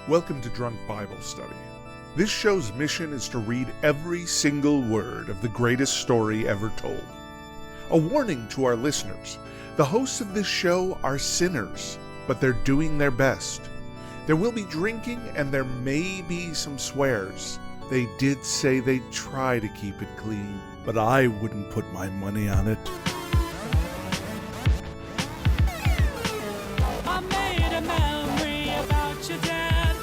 Welcome to Drunk Bible Study. This show's mission is to read every single word of the greatest story ever told. A warning to our listeners, the hosts of this show are sinners, but they're doing their best. There will be drinking and there may be some swears. They did say they'd try to keep it clean, but I wouldn't put my money on it. I made a memory about your dad.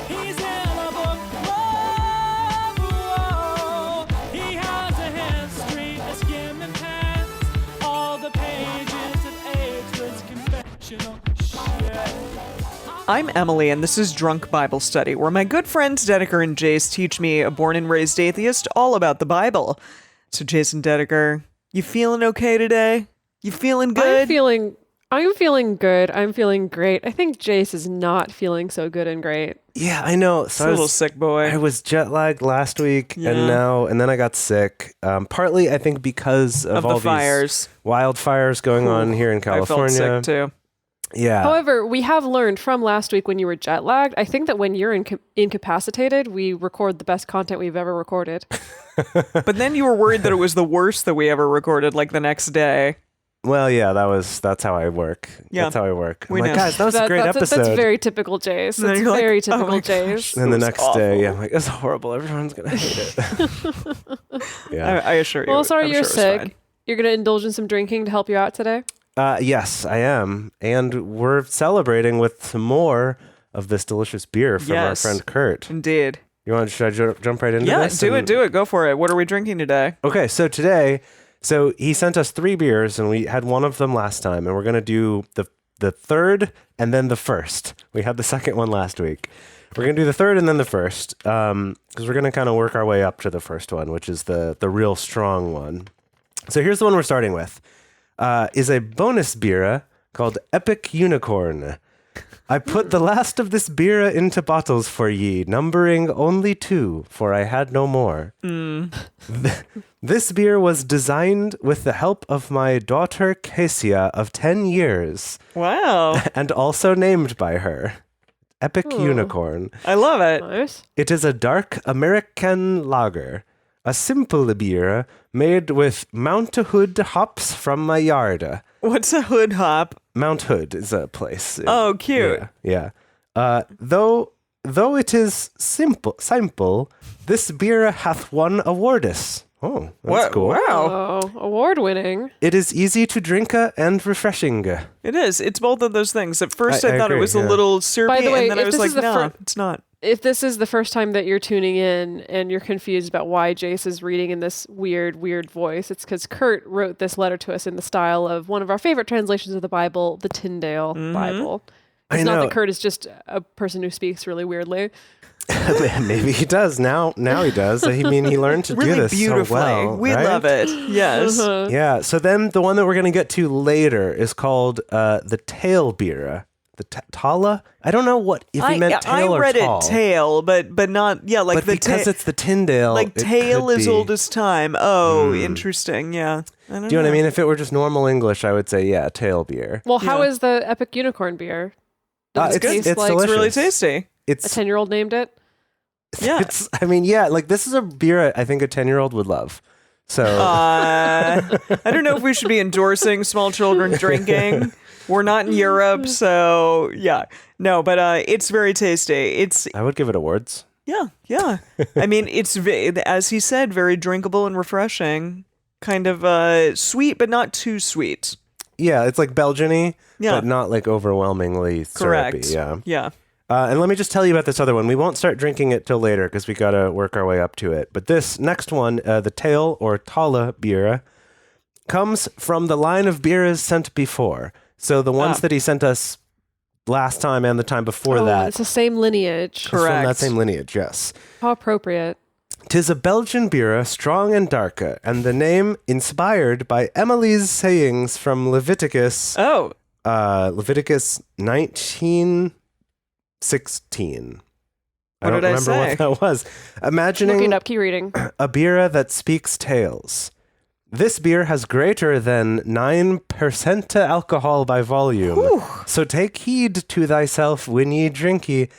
He's in a book. Whoa, whoa. He has a history of skimming past all the pages of ageless confessional shit. I'm Emily, and this is Drunk Bible Study, where my good friends Dedeker and Jace teach me, a born and raised atheist, all about the Bible. So, Jason Dedeker, you feeling okay today? You feeling good? I'm feeling good. I'm feeling great. I think Jace is not feeling so good and great. Yeah, I know. So a little sick boy. I was jet lagged last week, and then I got sick. Partly, I think, because of all the fires. These wildfires going on here in California. I felt sick too. Yeah. However, we have learned from last week when you were jet lagged, I think that when you're incapacitated, we record the best content we've ever recorded. But then you were worried that it was the worst that we ever recorded, like the next day. Well, yeah, that's how I work. Yeah. That's how I work. I'm We like, know. guys, that was a great episode. That's very typical Jace. And then That's you're like, very "Oh typical my gosh." Jace. And then the It was next day, awful. yeah, I'm like, it's horrible. Everyone's going to hate it. Yeah. I assure you. Well, sorry I'm you're sure it was fine. sick. You're going to indulge in some drinking to help you out today? Yes, I am. And we're celebrating with some more of this delicious beer from our Yes. friend Kurt. Indeed. Should I jump right into Yeah, this? do it. Go for it. What are we drinking today? Okay, so today, he sent us 3 beers, and we had one of them last time, and we're going to do the third and then the first. We had the second one last week. We're going to do the third and then the first, because we're going to kind of work our way up to the first one, which is the real strong one. So here's the one we're starting with. Is a bonus beer called Epic Unicorn. I put the last of this beer into bottles for ye, numbering only 2, for I had no more. This beer was designed with the help of my daughter Cassia of 10 years, Wow. and also named by her. Epic Unicorn. I love it. Nice. It is a dark American lager, a simple beer made with Mount Hood hops from my yard. What's a hood hop? Mount Hood is a place. Oh, cute. Yeah. Though it is simple, this beer hath won awards. Oh, that's cool. Wow. Oh, award winning. It is easy to drink and refreshing. It is. It's both of those things. At first, I I thought it agree, was a yeah. little syrupy, By the way, and then I if was this like, is the no, it's not. If this is the first time that you're tuning in and you're confused about why Jace is reading in this weird voice, it's because Kurt wrote this letter to us in the style of one of our favorite translations of the Bible, the Tyndale Bible. It's I not know. that Kurt is just a person who speaks really weirdly. Maybe he does now. Now he does. I mean, he learned to Really do this beautifully. so well. We right? love it. Yes. Yeah. So then the one that we're going to get to later is called the tail beer. The Tala? I don't know what if he meant tail I or read tall. it tail, but not like But the because it's the Tyndale, like it tail could is be. old as time. Oh, interesting. Yeah. I don't Do you know what I mean? If it were just normal English, I would say tail beer. Well, how Yeah. is the Epic Unicorn beer? Does it it's taste like delicious. It's really tasty. a It's 10-year-old named it? Yeah. like this is a beer I think a 10-year-old would love. So I don't know if we should be endorsing small children drinking. We're not in Europe, so yeah. No, but it's very tasty. I would give it awards. Yeah. I mean, it's as he said, very drinkable and refreshing. Kind of sweet, but not too sweet. Yeah, it's like Belgian-y, Yeah. but not like overwhelmingly Correct. syrupy. Yeah. And let me just tell you about this other one. We won't start drinking it till later because we got to work our way up to it. But this next one, the tail or Tala beer, comes from the line of beers sent before. So the ones that he sent us last time and the time before that It's the same lineage. is from Correct. that same lineage, yes. How appropriate. 'Tis a Belgian beer, strong and dark, and the name inspired by Emily's sayings from Leviticus, Oh, Leviticus 19:16. What I did I don't remember say? what that was. Look Imagining it up. Keep reading. a beer that speaks tales. This beer has greater than 9% alcohol by volume. So take heed to thyself when ye drink it,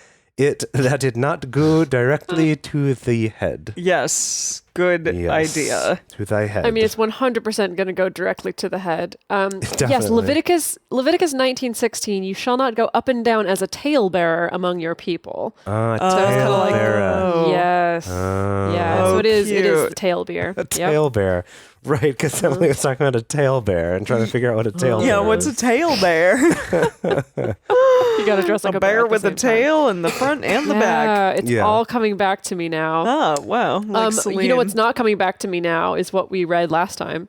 that it not go directly to the head. Yes. Good idea. To thy head. I mean, it's 100% going to go directly to the head. Yes, Definitely. Leviticus 19:16. You shall not go up and down as a talebearer among your people. Talebearer. Yes. Yeah. So it is. It is the tail beer. A tail bear. Right, because Emily was talking about a tail bear and trying to figure out what a tail bear Yeah, is. what's a tail bear? You got to dress like A bear at the with a same time. tail in the front and the back. Yeah, it's Yeah. all coming back to me now. Oh, wow. Like You know Celine. what's not coming back to me now is what we read last time.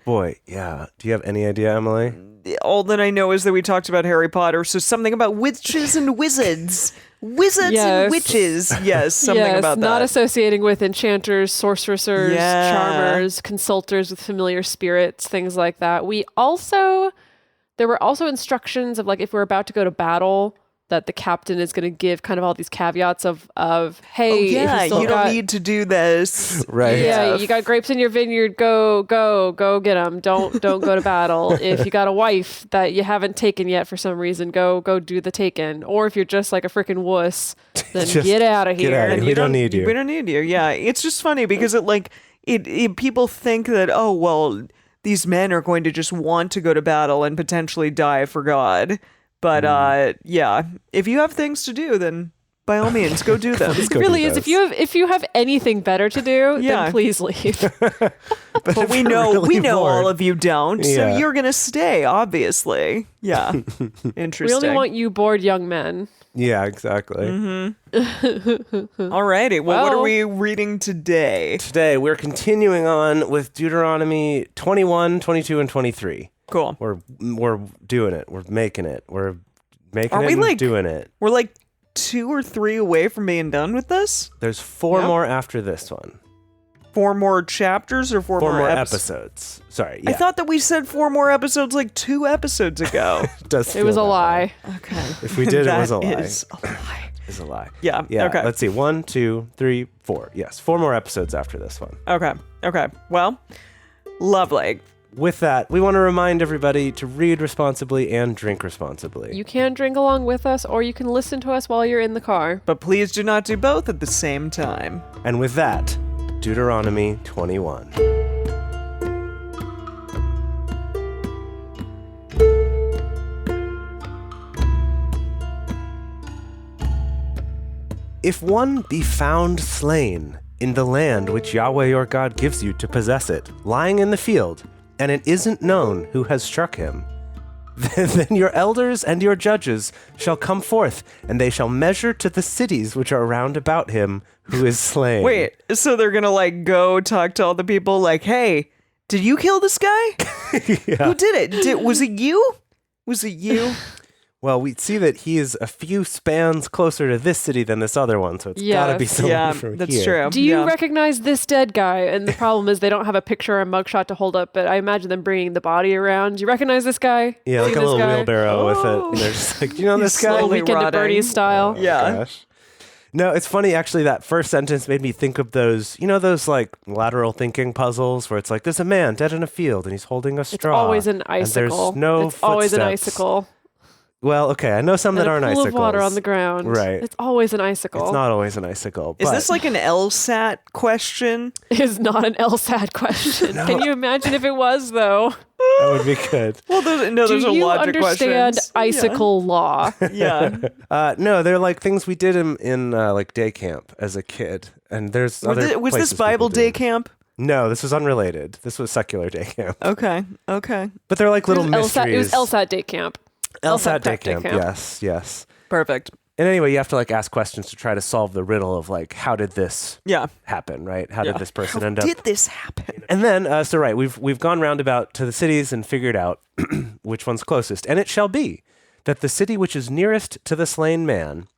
Boy, yeah. Do you have any idea, Emily? All that I know is that we talked about Harry Potter, so something about witches and wizards. Wizards Yes. and witches. Yes, something yes, about that. not associating with enchanters, sorcerers, Yeah. charmers, consulters with familiar spirits, things like that. There were also instructions of like if we're about to go to battle, that the captain is going to give kind of all these caveats of hey, Oh, if yeah, still you don't got- need to do this. Right. Yeah, you got grapes in your vineyard. Go get them. Don't go to battle. If you got a wife that you haven't taken yet for some reason, go do the taken. Or if you're just like a freaking wuss, then Just get out of get here. outta here. We don't need you. We don't need you. Yeah, it's just funny because it people think that, oh, well, these men are going to just want to go to battle and potentially die for God. But yeah, if you have things to do, then by all means, go do them. It really is. If you have anything better to do, Yeah. then please leave. But we know all of you don't, so Yeah. you're gonna stay, obviously. Yeah, We interesting. only want you bored young men. Yeah, exactly. Alrighty, well, what are Well- we reading today? Today, we're continuing on with Deuteronomy 21, 22, and 23. Cool. We're doing it. We're making it. We're making Are it we, and like- doing it. We're like 2 or 3 away from being done with this. There's 4 Yep. more after this one. 4 more chapters or 4 4 more episodes? episodes. Sorry. I Yeah. thought that we said 4 more episodes like 2 episodes ago. it does It feel was a that way. lie. Okay. If we did, it was a lie. That is a lie. It's a lie. Yeah. Yeah. Okay. Let's see. 1, 2, 3, 4. Yes. 4 more episodes after this one. Okay. Okay. Well, lovely. With that, we want to remind everybody to read responsibly and drink responsibly. You can drink along with us, or you can listen to us while you're in the car. But please do not do both at the same time. And with that, Deuteronomy 21. If one be found slain in the land which Yahweh your God gives you to possess it, lying in the field, and it isn't known who has struck him, then your elders and your judges shall come forth, and they shall measure to the cities which are round about him who is slain. Wait, so they're gonna like go talk to all the people like, hey, did you kill this guy? Who did it? Was it you? Was it you? Well, we see that he is a few spans closer to this city than this other one, so it's gotta be Yes. someone Yeah, from that's here. true. Do you Yeah. recognize this dead guy? And the problem is they don't have a picture or a mugshot to hold up, but I imagine them bringing the body around. Do you recognize this guy? Yeah, like See a this little guy? wheelbarrow with it. Oh. And they're just like, you know He's this guy? slowly Weekend at rotting. Bernie's style. Yeah. Gosh. No, it's funny actually. That first sentence made me think of those, you know, those like lateral thinking puzzles where it's like, there's a man dead in a field and he's holding a It's straw. always an and icicle. there's no it's always an footsteps. icicle. Well, okay, I know some And that a aren't pool icicles. of water on the ground. Right. It's always an icicle. It's not always an icicle. Is but this like an LSAT question? Is not an LSAT question. No. Can you imagine if it was, though? that would be good. Well, there's Do a you lot of understand questions. icicle law? Yeah. No, they're like things we did in like day camp as a kid, and there's Was other. was this places Bible people do. day camp? No, this was unrelated. This was secular day camp. Okay. Okay. But they're like little It was mysteries. LSAT day camp. LSAT day prep day camp. camp. Yes, yes. Perfect. And anyway, you have to like ask questions to try to solve the riddle of like, how did this Yeah. happen, right? How Yeah. did this person How end up? did this happen? And then, so right, we've gone roundabout to the cities and figured out which one's closest. And it shall be that the city which is nearest to the slain man,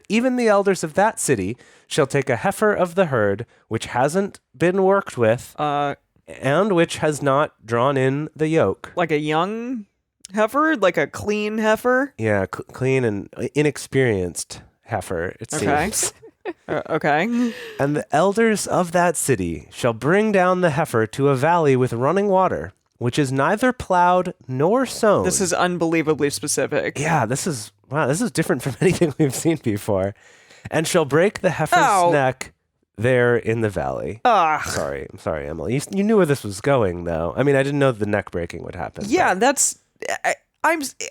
even the elders of that city, shall take a heifer of the herd which hasn't been worked with and which has not drawn in the yoke. Like a young heifer, like a clean heifer. Yeah, clean and inexperienced heifer, it Okay. seems. Okay. And the elders of that city shall bring down the heifer to a valley with running water, which is neither plowed nor sown. This is unbelievably specific. Yeah, this is different from anything we've seen before. And shall break the heifer's Ow. neck there in the valley. Ugh. I'm sorry, Emily. You knew where this was going, though. I mean, I didn't know the neck breaking would happen. Yeah, but- that's.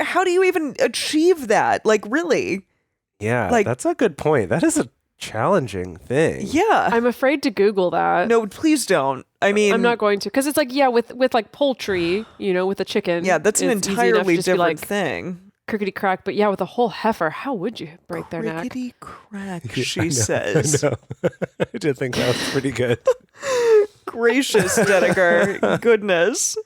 How do you even achieve that? Like, really? Yeah, like- that's a good point. That is a challenging thing. Yeah. I'm afraid to Google that. No, please don't. I mean, I'm not going to, because it's like, yeah, with like poultry, with a chicken. Yeah, that's an it's easy enough to entirely just be different like, thing. crickety crack. But yeah, with a whole heifer, how would you break their neck? Crickety crack, I she know, says. I know. I did think that was pretty good. Gracious, Dedeker. Goodness.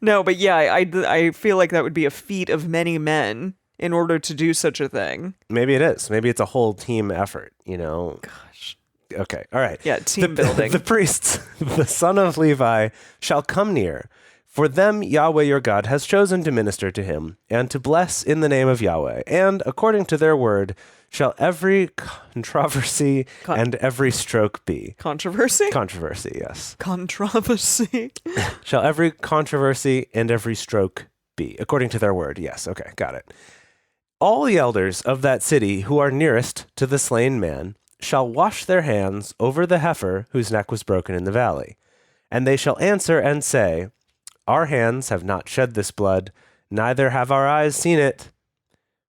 No, but yeah, I feel like that would be a feat of many men in order to do such a thing. Maybe it is. Maybe it's a whole team effort, Gosh. Okay, all right. Yeah, team building. The priests, the son of Levi, shall come near. For them Yahweh your God has chosen to minister to him, and to bless in the name of Yahweh. And according to their word shall every controversy and every stroke be. Controversy? Controversy, yes. Controversy. Shall every controversy and every stroke be. According to their word, yes. Okay, got it. All the elders of that city who are nearest to the slain man shall wash their hands over the heifer whose neck was broken in the valley. And they shall answer and say, Our hands have not shed this blood, neither have our eyes seen it.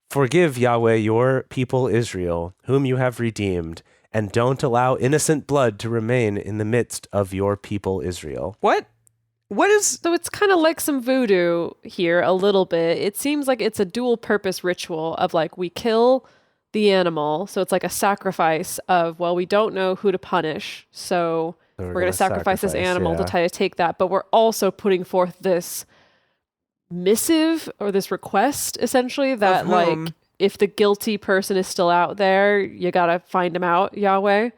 Forgive, Yahweh, your people Israel, whom you have redeemed, and don't allow innocent blood to remain in the midst of your people Israel. What? What is... So it's kind of like some voodoo here a little bit. It seems like it's a dual purpose ritual of like we kill the animal. So it's like a sacrifice of, well, we don't know who to punish. So we're going to sacrifice this animal to try to take that. But we're also putting forth this missive or this request essentially that like if the guilty person is still out there, you got to find him out, Yahweh.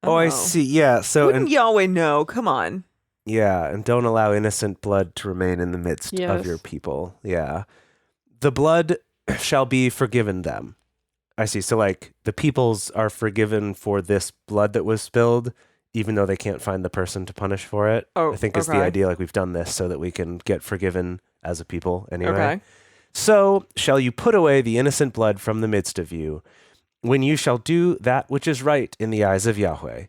Oh, I see. Yeah. So, Wouldn't Yahweh know? Come on. yeah, and don't allow innocent blood to remain in the midst of Yes. your people. Yeah. The blood shall be forgiven them. I see. So, like, the peoples are forgiven for this blood that was spilled, even though they can't find the person to punish for it. Oh, I think is the okay. idea. Like, we've done this so that we can get forgiven as a people anyway. Okay. So shall you put away the innocent blood from the midst of you, when you shall do that which is right in the eyes of Yahweh.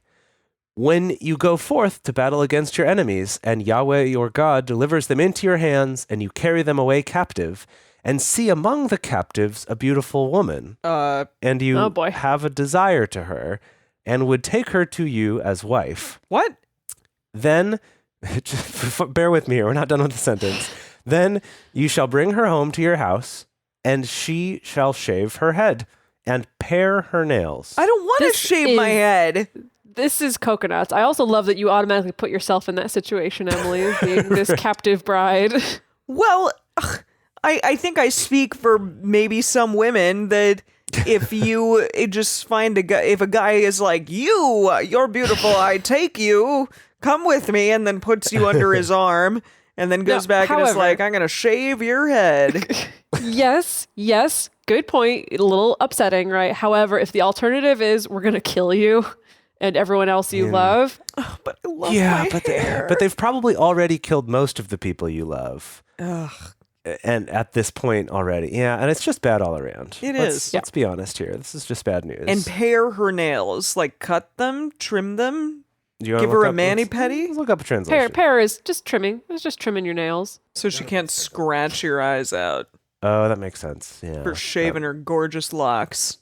When you go forth to battle against your enemies, and Yahweh your God delivers them into your hands, and you carry them away captive, and see among the captives a beautiful woman, and you Oh, boy. have a desire to her, and would take her to you as wife, What? then, bear with me here, we're not done with the sentence. Then you shall bring her home to your house, and she shall shave her head and pare her nails. I don't want to This shave my is- head. This is coconuts. I also love that you automatically put yourself in that situation, Emily, being this captive bride. Well, I think I speak for maybe some women that if you just find a guy, if a guy is like, you're beautiful, I take you, come with me, and then puts you under his arm, and then goes back and is however- like, I'm going to shave your head. Yes, good point. A little upsetting, right? However, if the alternative is we're going to kill you and everyone else you love, But I love Yeah, my hair. but they've probably already killed most of the people you love. Ugh. And at this point already. Yeah, and it's just bad all around. It let's, is. Let's be honest here. This is just bad news. And pare her nails, like cut them, trim them, Do you wanna give her look a up- mani-pedi? Let's look up a translation. pear is just trimming. It's just trimming your nails. so she can't scratch your eyes out Oh, that makes sense. Yeah. for shaving her gorgeous locks.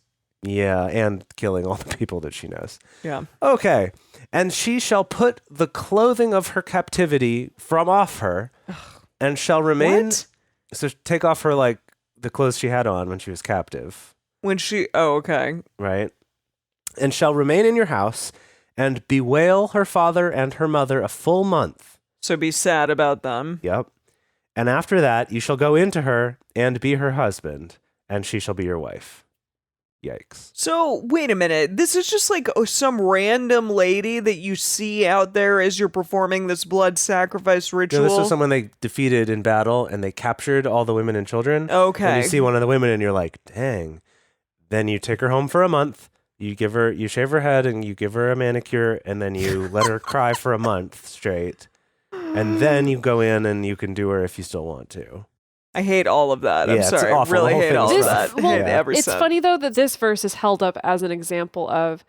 Yeah, and killing all the people that she knows. Yeah. Okay. And she shall put the clothing of her captivity from off her, and shall remain. What? So take off her, like, the clothes she had on when she was captive, When she, oh, okay. right? And shall remain in your house, and bewail her father and her mother a full month. So be sad about them. Yep. And after that, you shall go into her and be her husband, and she shall be your wife. Yikes. So wait a minute. This is just like some random lady that you see out there as you're performing this blood sacrifice No, ritual. this was someone they defeated in battle, and they captured all the women and children. Okay. And you see one of the women, and you're like, dang. Then you take her home for a month. you shave her head and you give her a manicure, and then you let her cry for a month straight. And then you go in and you can do her if you still want to. I hate all of that. I'm Yeah, it's sorry. I awful. really The whole hate all thing of is that. rough. I hate Yeah. every It's second. funny though that this verse is held up as an example of,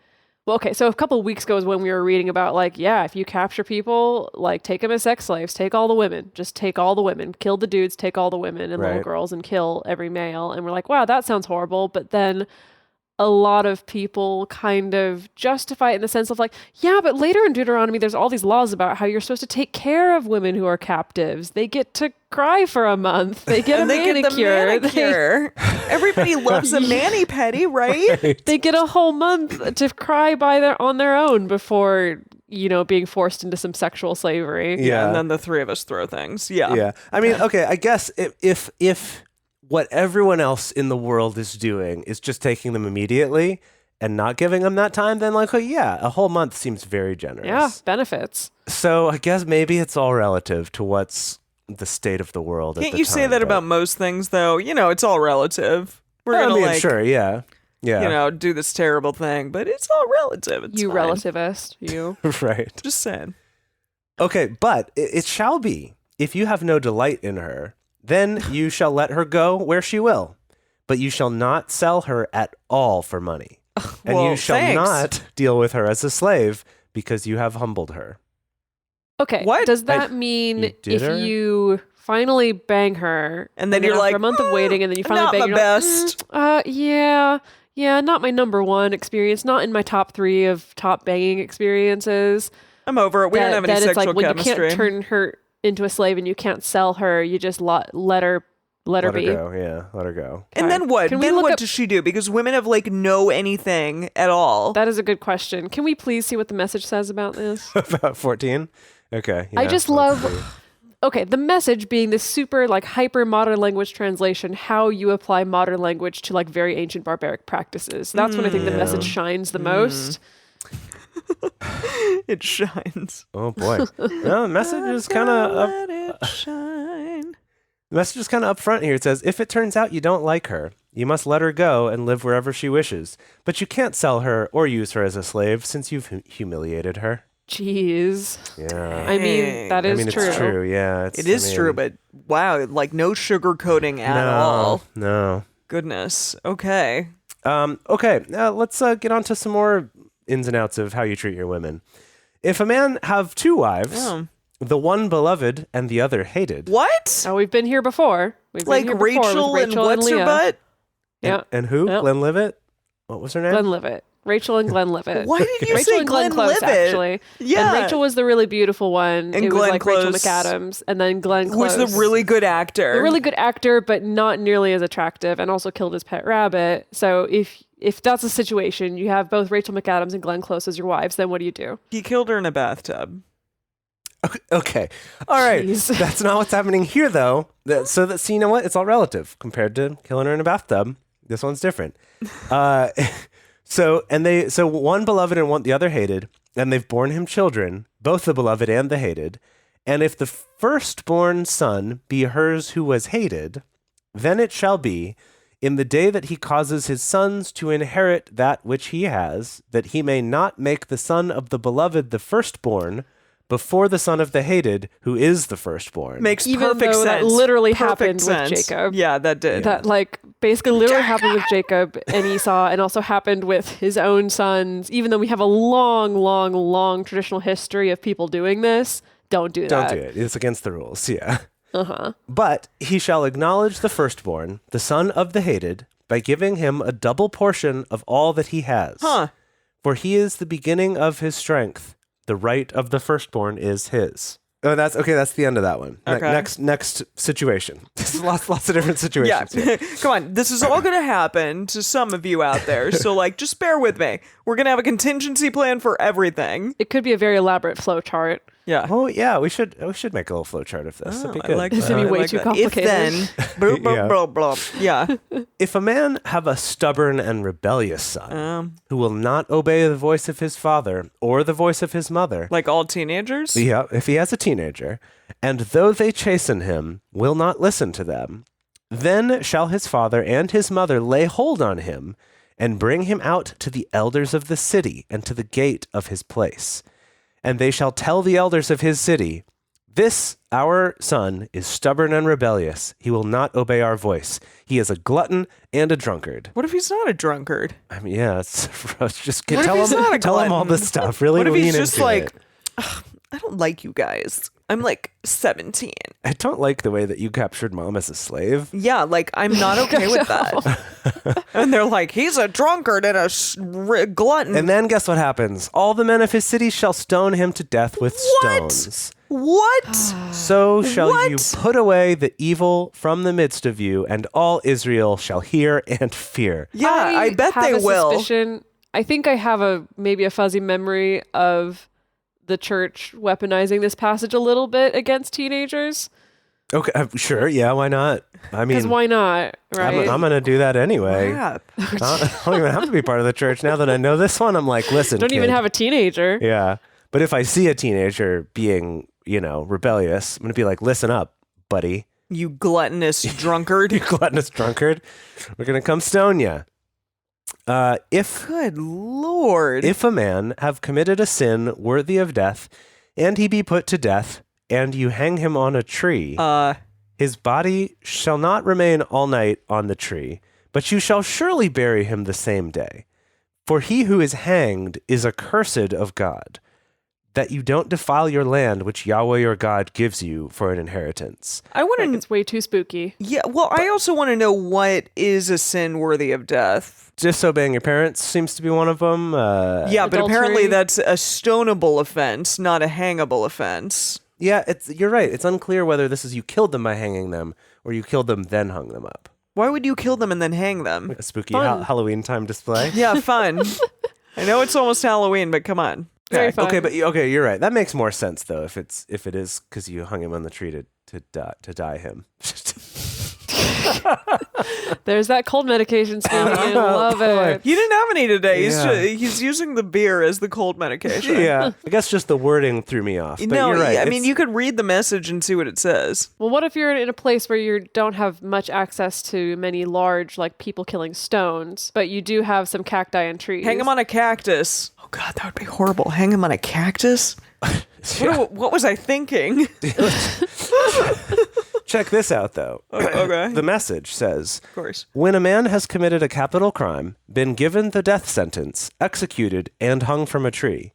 well, okay, so a couple of weeks ago is when we were reading about like, yeah, if you capture people, like take them as sex slaves, take all the women, just take all the women, kill the dudes, take all the women and little Right. girls and kill every male. And we're like, wow, that sounds horrible. But then a lot of people kind of justify it in the sense of like, yeah, but later in Deuteronomy, there's all these laws about how you're supposed to take care of women who are captives. They get to cry for a month. They get a And they get the manicure. manicure. Everybody loves a mani-pedi, right? They get a whole month to cry on their own before, being forced into some sexual slavery. Yeah. And then the three of us throw things. Yeah. Yeah. I mean, okay, I guess if what everyone else in the world is doing is just taking them immediately and not giving them that time, then like, oh yeah, a whole month seems very generous. Yeah, benefits. So I guess maybe it's all relative to what's the state of the world. Can't at the you say time, that but- about most things, though? It's all relative. We're I gonna mean, like, sure, yeah. do this terrible thing, but it's all relative. It's You fine. relativist, you. Right. Just saying. Okay, but it shall be, if you have no delight in her, then you shall let her go where she will, but you shall not sell her at all for money. And Well, you shall thanks. not deal with her as a slave because you have humbled her. Okay. What? Does that mean you did if her? you finally bang her And then you're after like, a month of waiting and then you finally not bang my you're best. like, yeah, not my number one experience, not in my top 3 of top banging experiences. I'm over it. We don't have any that it's sexual like when chemistry. you can't turn her into a slave and you can't sell her, you just let her Let her be. go, yeah, let her go. And Okay. then what? Can we Then look what up- does she do? Because women have like no anything at all. That is a good question. Can we please see what the message says about this? About 14? Okay. I yeah, just let's love- see. Okay, the message being this super like hyper modern language translation, how you apply modern language to like very ancient barbaric practices. That's when I think the Yeah. message shines the most. It shines. Oh boy. Well, the message is kind of Let it shine. the message is kind of upfront here. It says, if it turns out you don't like her, you must let her go and live wherever she wishes. But you can't sell her or use her as a slave since you've humiliated her. Jeez. Yeah. I mean, that is true. It's true. Yeah. It is true, but wow, like no sugarcoating at all. No. Goodness. Okay. Okay. Let's get on to some more ins and outs of how you treat your women. If a man have 2 wives, Oh. the one beloved and the other hated. What? Oh, we've been here before. We've Like been here before with Rachel and what's her Leah. butt? Yeah, And who? Yep. Glenlivet? What was her name? Glenlivet. Rachel and Glenlivet. Why did you Rachel say and Glenn Close, Glenlivet? actually. Yeah. And Rachel was the really beautiful one. And it was Glenn like Rachel Close McAdams. And then Glenn Who was Close. the really good actor? A really good actor, but not nearly as attractive, and also killed his pet rabbit. So if that's a situation, you have both Rachel McAdams and Glenn Close as your wives, then what do? He killed her in a bathtub. Okay. All right. Jeez. That's not what's happening here, though. So you know what? It's all relative compared to killing her in a bathtub. This one's different. So one beloved and the other hated, and they've borne him children, both the beloved and the hated. And if the firstborn son be hers who was hated, then it shall be, in the day that he causes his sons to inherit that which he has, that he may not make the son of the beloved the firstborn before the son of the hated, who is the firstborn. Makes Even perfect though sense. that literally Perfect happened sense. with Jacob. Yeah, that did. That like basically literally happened with Jacob and Esau, and also happened with his own sons. Even though we have a long traditional history of people doing this, don't do Don't that. do it. It's against the rules. Yeah. Uh-huh. But he shall acknowledge the firstborn, the son of the hated, by giving him a double portion of all that he has. Huh. For he is the beginning of his strength. The right of the firstborn is his. Oh, that's okay. That's the end of that one. Okay. Next situation. There's lots of different situations. Yeah. here. Come on. This is all going to happen to some of you out there. So, like, just bear with me. We're going to have a contingency plan for everything. It could be a very elaborate flow chart. Yeah. Oh yeah, we should make a little flow chart of this. That'd be I good. like This that. would be I way like too that. complicated. If then, blah, blah, Yeah. blah, blah. Yeah. If a man have a stubborn and rebellious son who will not obey the voice of his father or the voice of his mother, Like all teenagers? yeah, if he has a teenager, and though they chasten him, will not listen to them, then shall his father and his mother lay hold on him and bring him out to the elders of the city and to the gate of his place. And they shall tell the elders of his city, this, our son, is stubborn and rebellious. He will not obey our voice. He is a glutton and a drunkard. What if he's not a drunkard? I mean, yeah, it's just What if tell he's not a him all glutton? this stuff. Really What if lean he's just into like, it. I don't like you guys. I'm like 17. I don't like the way that you captured mom as a slave. Yeah, like I'm not okay with that. And they're like, he's a drunkard and a glutton. And then guess what happens? All the men of his city shall stone him to death with What? stones. What? So shall you What? put away the evil from the midst of you, and all Israel shall hear and fear. Yeah, I bet have they a will. Suspicion. I think I have maybe a fuzzy memory of the church weaponizing this passage a little bit against teenagers. Okay, sure, yeah, why not? I Because mean, why not, right? I'm going to do that anyway. Crap. I don't even have to be part of the church. Now that I know this one, I'm like, listen, Don't even kid. have a teenager. Yeah. But if I see a teenager being, rebellious, I'm going to be like, listen up, buddy. You gluttonous drunkard. You gluttonous drunkard. We're going to come stone you. Good Lord. If a man have committed a sin worthy of death, and he be put to death, and you hang him on a tree, his body shall not remain all night on the tree, but you shall surely bury him the same day. For he who is hanged is accursed of God, that you don't defile your land which Yahweh your God gives you for an inheritance. I want Like, to. it's way too spooky. Yeah, well, I also want to know what is a sin worthy of death. Disobeying your parents seems to be one of them. Yeah, but apparently Adultery. that's a stonable offense, not a hangable offense. Yeah, you're right. It's unclear whether this is you killed them by hanging them or you killed them then hung them up. Why would you kill them and then hang them? A spooky Fun. Halloween time display. Yeah, fun. I know it's almost Halloween, but come on. Very Okay. fun. Okay, but you're right. That makes more sense though if it is because you hung him on the tree to die him. There's that cold medication speaking. Love it. You didn't have any today. Yeah. He's using the beer as the cold medication. Yeah, I guess just the wording threw me off. But No, you're right. yeah, I mean, It's- you could read the message and see what it says. Well, what if you're in a place where you don't have much access to many large, like people killing stones, but you do have some cacti and trees? Hang him on a cactus. Oh, God, that would be horrible. Hang him on a cactus? What was I thinking? Check this out though. Okay. The message says, Of course. when a man has committed a capital crime, been given the death sentence, executed, and hung from a tree,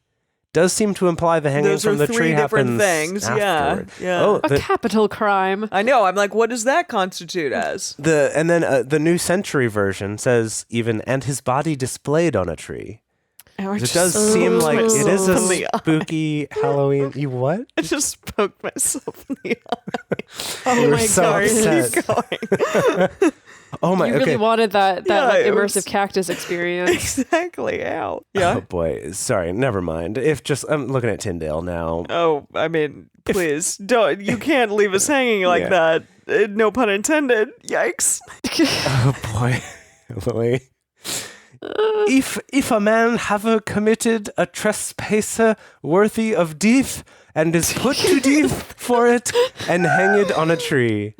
does seem to imply the hanging Those from are the three tree different happens things. Yeah, afterward. yeah. Oh, A capital crime. I know. I'm like, what does that constitute as? and then the New Century version says even, and his body displayed on a tree. It does seem like it is a in the eye. spooky Halloween. You what? I just poked myself in the eye. Oh You were my so god. upset. Keep going. Oh my. You really okay. wanted that Yeah, like, it immersive was- cactus experience. Exactly. Ow. Yeah. Oh boy. Sorry. Never mind. I'm looking at Tyndale now. Oh, I mean, please don't. You can't leave us hanging like Yeah. that. No pun intended. Yikes. Oh boy, Lily. If a man have committed a trespasser worthy of death, and is put to death for it, and hanged on a tree.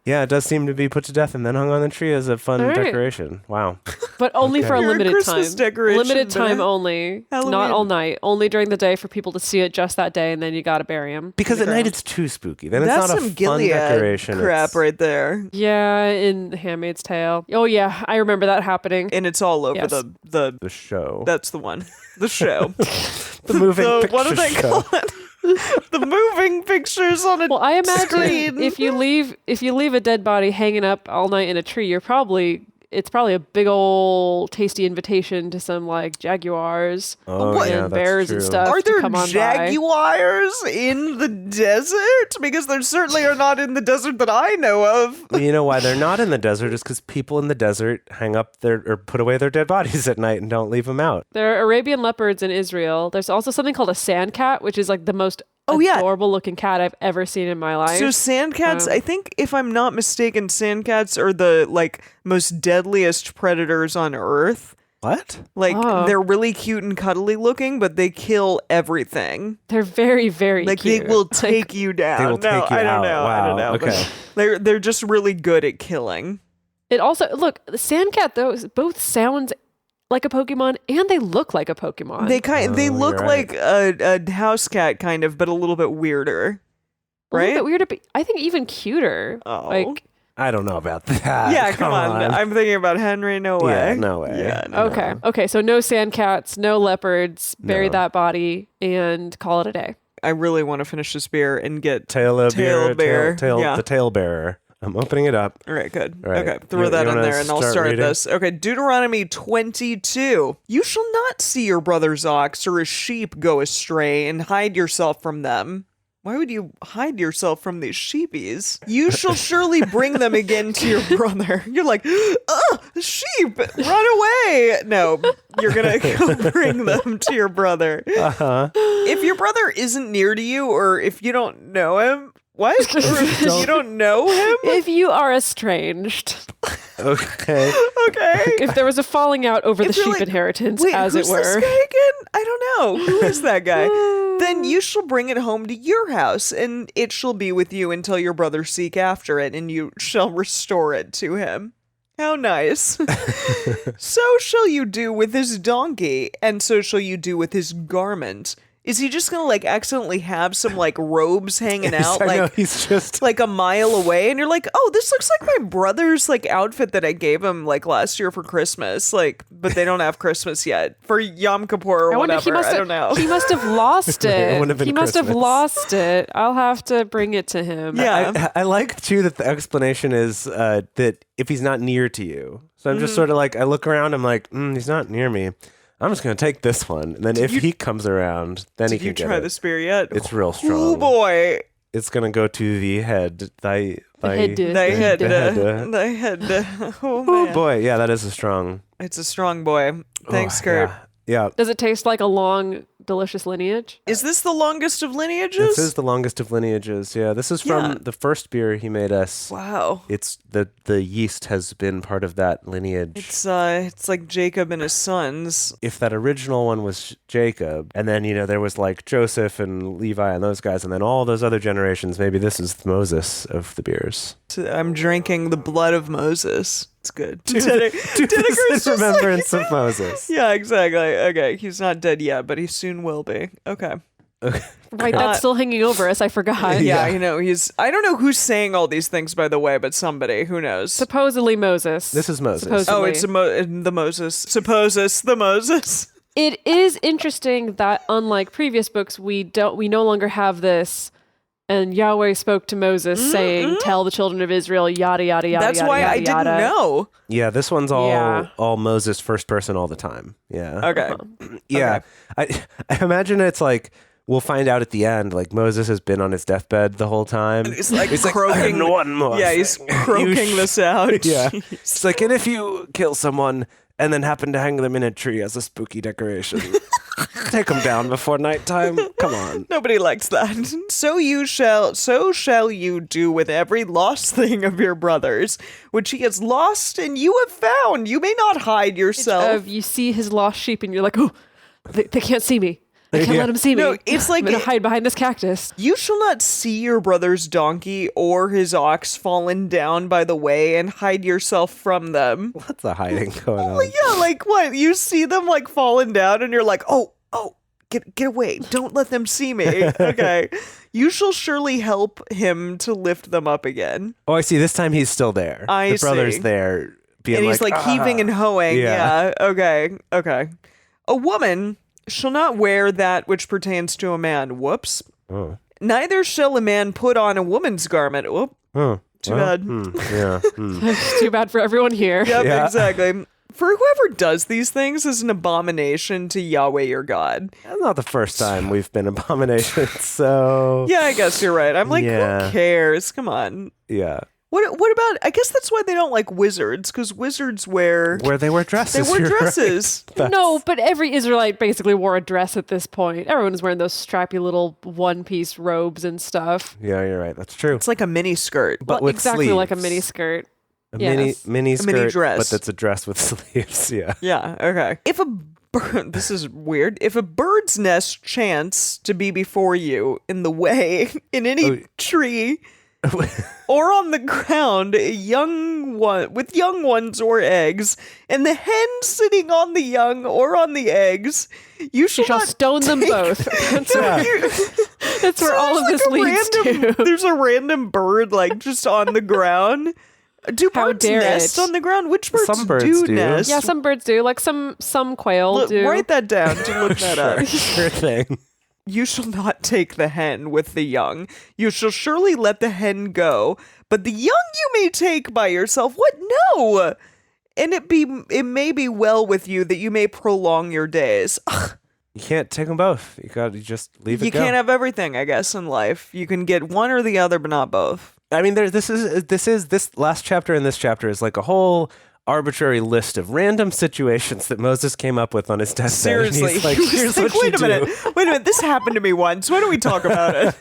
Yeah, it does seem to be put to death and then hung on the tree as a fun All right. decoration. Wow. But only for a You're a limited Christmas time. decoration, Limited but time only. Halloween. Not all night. Only during the day for people to see it just that day, and then you gotta bury him. Because at night it's too spooky. Then That's it's not some a fun Gilead decoration. crap It's- right there. Yeah, in Handmaid's Tale. Oh yeah, I remember that happening. And it's all over Yes. the The show. that's the one. The show. the moving the, picture what do they show. call it? The moving pictures on a Well, I imagine screen. if you leave a dead body hanging up all night in a tree, it's probably a big old tasty invitation to some like jaguars Oh, What? yeah, and that's bears true. and stuff. Are to there come on by. jaguars in the desert? Because there certainly are not in the desert that I know of. You know why they're not in the desert is because people in the desert hang up or put away their dead bodies at night and don't leave them out. There are Arabian leopards in Israel. There's also something called a sand cat, which is like the most yeah. adorable looking cat I've ever seen in my life. So sandcats, I think if I'm not mistaken, sandcats are the like most deadliest predators on Earth. What? Like Oh. they're really cute and cuddly looking, but they kill everything. They're very, very Like cute. they will take you down. They will no, take you I don't out. know. I Wow. don't know. but Okay. They're just really good at killing. It also, look, the Sandcat, those both sounds like a Pokemon and they look like a Pokemon. They look you're right. like a house cat kind of, but a little bit weirder. A little Right? bit weird, but I think even cuter. Oh. Like, I don't know about that. Yeah, come on. I'm thinking about Henry. No way. Yeah, no way. Yeah, no. okay. Okay, so no Sandcats, no leopards, bury No. that body and call it a day. I really want to finish this beer and get Tail Tail bear. Yeah. The tail bearer. I'm opening it up. All right, good. All right. Okay, throw You that in wanna there and I'll start reading? this. Okay, Deuteronomy 22. You shall not see your brother's ox or his sheep go astray and hide yourself from them. Why would you hide yourself from these sheepies? You shall surely bring them again to your brother. You're like, sheep, run away. No, you're going to go bring them to your brother. Uh-huh. If your brother isn't near to you or if you don't know him, what? Or if you don't know him? If you are estranged, Okay. Okay. if there was a falling out over the If you're sheep like, inheritance, Wait, as who's it this were. guy again? I don't know. Who is that guy? Then you shall bring it home to your house, and it shall be with you until your brother seek after it, and you shall restore it to him. How nice. So shall you do with his donkey, and so shall you do with his garment. Is he just gonna like accidentally have some like robes hanging out I know, like he's just like a mile away, and you're like, oh, this looks like my brother's like outfit that I gave him like last year for Christmas, like, but they don't have Christmas yet for Yom Kippur or I wonder, whatever. I don't know. He must have lost It wouldn't have it. been He must have Christmas. lost it. I'll have to bring it to him. Yeah. I like too that the explanation is that if he's not near to you. So I'm just sort of like, I look around, I'm like, he's not near me. I'm just going to take this one. And then if he comes around, then he Did can you get try it. the spear yet? It's real Oh strong. boy. It's going to go to the head. head. They had head. they had oh Oh man. boy. Yeah, that is a strong. It's a strong boy. Thanks, Oh, Kurt. Yeah. Does it taste like a long, delicious lineage? Is this the longest of lineages? This is the longest of lineages. Yeah. This is from Yeah. the first beer he made us. Wow. It's the yeast has been part of that lineage. It's like Jacob and his sons. If that original one was Jacob, and then there was like Joseph and Levi and those guys, and then all those other generations, maybe this is Moses of the beers. I'm drinking the blood of Moses. It's good. This Denneker's is just like- remembrance of Moses. Yeah, exactly. Okay, he's not dead yet, but he soon will be. Okay. Right, that's still hanging over us. I forgot. Yeah, I don't know who's saying all these things, by the way, but somebody, who knows? Supposedly Moses. This is Moses. Supposedly. Oh, it's the Moses. Supposes the Moses. It is interesting that unlike previous books, we no longer have this. And Yahweh spoke to Moses, saying, "Tell the children of Israel, yada yada yada." That's yada, why yada, I didn't yada. know. Yeah, this one's all Yeah. Moses first person all the time. Yeah. Okay. Yeah. I imagine it's like we'll find out at the end, like Moses has been on his deathbed the whole time. He's like He's croaking. and one more. Yeah, he's thing. croaking this out. Yeah. Jeez. It's like, and if you kill someone and then happen to hang them in a tree as a spooky decoration, take them down before nighttime. Come on. Nobody likes that. So shall you do with every lost thing of your brother's, which he has lost and you have found. You may not hide yourself. You see his lost sheep, and you're like, "Oh, they can't see me. I can't Yeah. let them see me. No, it's like I'm gonna hide behind this cactus." You shall not see your brother's donkey or his ox fallen down by the way and hide yourself from them. What's the hiding going on? Yeah, like what? You see them like falling down and you're like, oh, get away. Don't let them see me. Okay. You shall surely help him to lift them up again. Oh, I see. This time he's still there. I the brother's see. there. Being And he's like heaving and hoeing. Yeah. Yeah. Okay. A woman shall not wear that which pertains to a man. Whoops. Oh. Neither shall a man put on a woman's garment. Whoop. Oh. Too Well, bad. Yeah. Too bad for everyone here. Yep, Yeah. exactly. For whoever does these things is an abomination to Yahweh your God. That's not the first time we've been abominations, so... Yeah, I guess you're right. I'm like, Yeah. who cares? Come on. Yeah. What about, I guess that's why they don't like wizards, because wizards wear Where they wear dresses. they wear you're right. dresses. No, but every Israelite basically wore a dress at this point. Everyone was wearing those strappy little one-piece robes and stuff. Yeah, you're right. That's true. It's like a mini skirt. But with exactly like a sleeves. mini skirt. A Yes. mini skirt, mini dress. but that's a dress with sleeves. Yeah. Yeah, okay. If a bird, this is weird. If a bird's nest chance to be before you in the way, in any Oh. tree, or on the ground, with young ones or eggs, and the hen sitting on the young or on the eggs, you She shall not stone them take- both. That's where all of this leads to. There's a random bird just on the ground. Do How birds dare nest it. on the ground? Which birds, Some birds do do. nest? Yeah, some birds do. Like some quail do. Write that down to look that up. Sure thing. You shall not take the hen with the young. You shall surely let the hen go, but the young you may take by yourself. What? No. And it may be well with you that you may prolong your days. Ugh, You can't take them both. You just leave it you go. can't have everything, I guess, in life. You can get one or the other, but not both. I mean, this last chapter and this chapter is like a whole arbitrary list of random situations that Moses came up with on his deathbed. Seriously, And he's like, he was here's like, what wait you a do. minute, this happened to me once. Why don't we talk about it?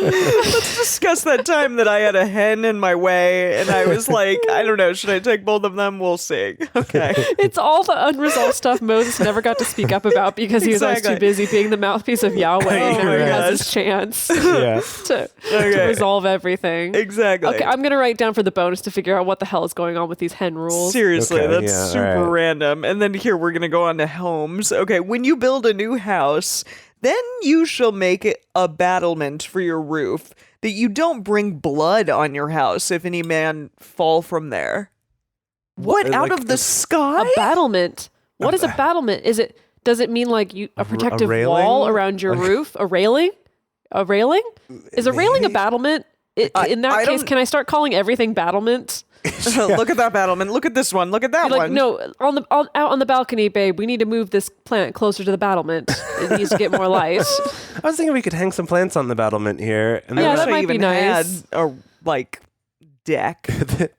Let's discuss that time that I had a hen in my way, and I was like, I don't know, should I take both of them? We'll see. Okay. It's all the unresolved stuff Moses never got to speak up about because he was always Exactly. too busy being the mouthpiece of Yahweh. And Oh never my has gosh. his chance Yeah. to Okay. resolve everything. Exactly. Okay, I'm gonna write down for the bonus to figure out what the hell is going on with these hen rules. Seriously, Okay, that's yeah, super alright. random. And then here we're going to go on to homes. Okay, when you build a new house, then you shall make it a battlement for your roof, that you don't bring blood on your house if any man fall from there. What, out like of the a sky? A battlement. What is a battlement? Does it mean like a protective railing? wall around your roof? A railing? A railing? Is a railing a battlement? In that I case, don't- can I start calling everything battlements? Look at that battlement. Look at this one. Look at that You're like, one. no, out on the balcony, babe. We need to move this plant closer to the battlement. It needs to get more light. I was thinking we could hang some plants on the battlement here. And Yeah, I wish that I might be even nice. had a deck.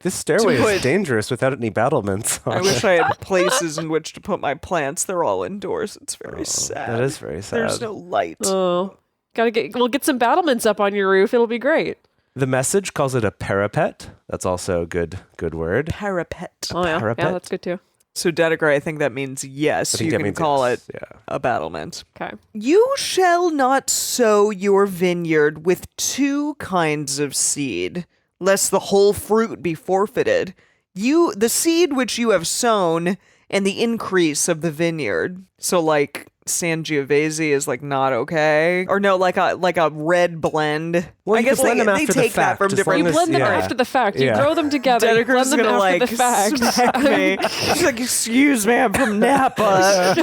this stairway put- is dangerous without any battlements on I it. wish I had places in which to put my plants. They're all indoors. It's very sad. That is very sad. There's no light. Oh, we'll get some battlements up on your roof. It'll be great. The Message calls it a parapet. That's also a good word. Parapet. Oh yeah, parapet? yeah, that's good too. So Dedeker, I think that means yes. I think You that can means call yes. it a battlement. Okay. You shall not sow your vineyard with two kinds of seed, lest the whole fruit be forfeited. The seed which you have sown, and the increase of the vineyard. So like Sangiovese is not okay, or no, like a red blend. Well, I you can guess blend them they after the take that fact, from as different. You long as- blend them yeah. after the fact. You Yeah. throw them together. You blend Dedeker's them gonna after the fact. smack me. She's like, "Excuse me, I'm from Napa."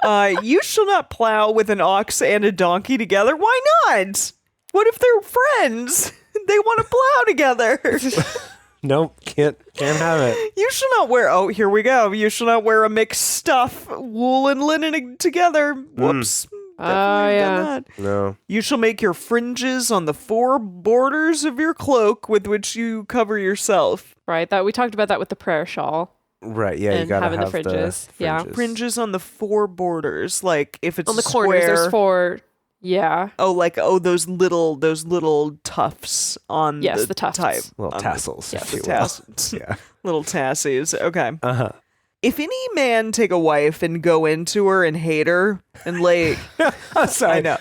No. You shall not plow with an ox and a donkey together. Why not? What if they're friends? They want to plow together. Nope, can't have it. You shall not wear. Oh, here we go. You shall not wear a mixed stuff, wool and linen together. Whoops. Definitely yeah. done that. No. You shall make your fringes on the four borders of your cloak with which you cover yourself. Right. That we talked about that with the prayer shawl. Right, yeah, you And gotta having the have fringes. Yeah. Fringes on the four borders, like if it's On the a corners, square, there's four. Yeah. those little tufts on Yes, the tufts. type. Little on tassels, the if you will. tassels. Yeah. Little tassies. Okay. Uh-huh. If any man take a wife and go into her and hate her and lay, I'm sorry. I know.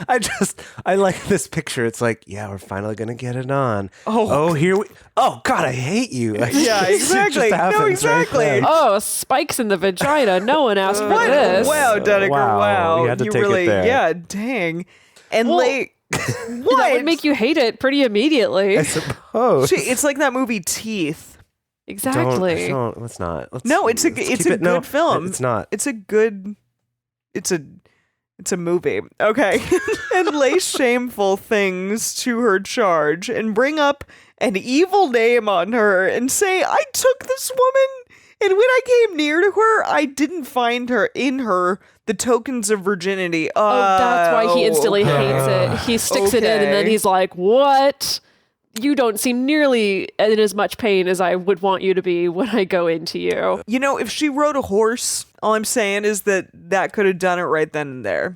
I like this picture. It's like, yeah, we're finally gonna get it on. Oh. Here we. Oh God, I hate you. Like, Yeah, it just exactly. No, happens right exactly. then. Oh, spikes in the vagina. No one asked for what? this. Wow, Dedeker, Wow, wow. you had to take it really, there. yeah, dang. And Well, lay, That what? would make you hate it pretty immediately. I suppose. It's like that movie Teeth. Exactly. Don't, let's not. Let's, No, it's a let's it's keep a it- no, good film. It's not. It's a good. It's a movie. Okay, and lay shameful things to her charge, and bring up an evil name on her, and say, "I took this woman, and when I came near to her, I didn't find her in her the tokens of virginity." Oh, that's why he instantly hates it. He sticks it in and then Okay. he's like, "What? You don't seem nearly in as much pain as I would want you to be when I go into you." You know, if she rode a horse, all I'm saying is that could have done it right then and there.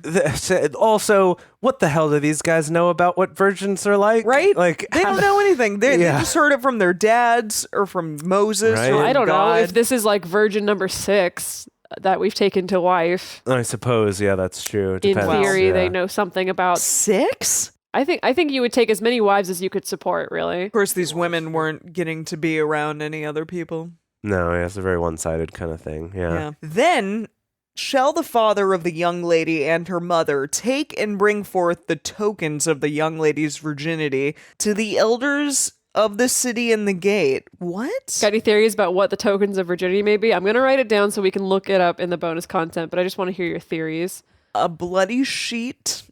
Also, what the hell do these guys know about what virgins are like? Right? Like They don't know anything. They Yeah. just heard it from their dads or from Moses. Right. Or from I don't know God. if this is like virgin number 6 that we've taken to wife. I suppose, yeah, that's true. It In depends, theory, yeah. they know something about. 6? I think you would take as many wives as you could support, really. Of course, these women weren't getting to be around any other people. No, yeah, it's a very one-sided kind of thing. Yeah. Then shall the father of the young lady and her mother take and bring forth the tokens of the young lady's virginity to the elders of the city in the gate. What? Got any theories about what the tokens of virginity may be? I'm going to write it down so we can look it up in the bonus content, but I just want to hear your theories. A bloody sheet.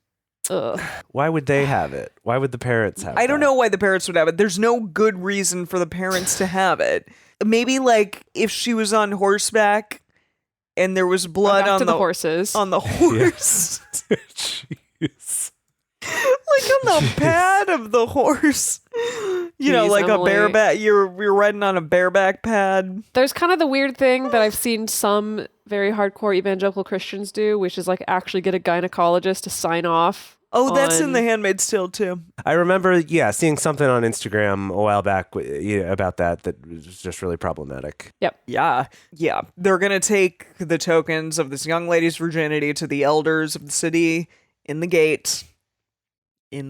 Ugh. Why would they have it? Why would the parents have I don't that? know why the parents would have it. There's no good reason for the parents to have it. Maybe like if she was on horseback and there was blood Back on to the horses. on the horse. Jeez. Like on the pad of the horse. You know, Jeez, like Emily. a bareback. You're riding on a bareback pad. There's kind of the weird thing that I've seen some very hardcore evangelical Christians do, which is like actually get a gynecologist to sign off. Oh, that's in on- The Handmaid's Tale too. I remember, seeing something on Instagram a while back about that was just really problematic. Yeah. They're gonna take the tokens of this young lady's virginity to the elders of the city in the gate. I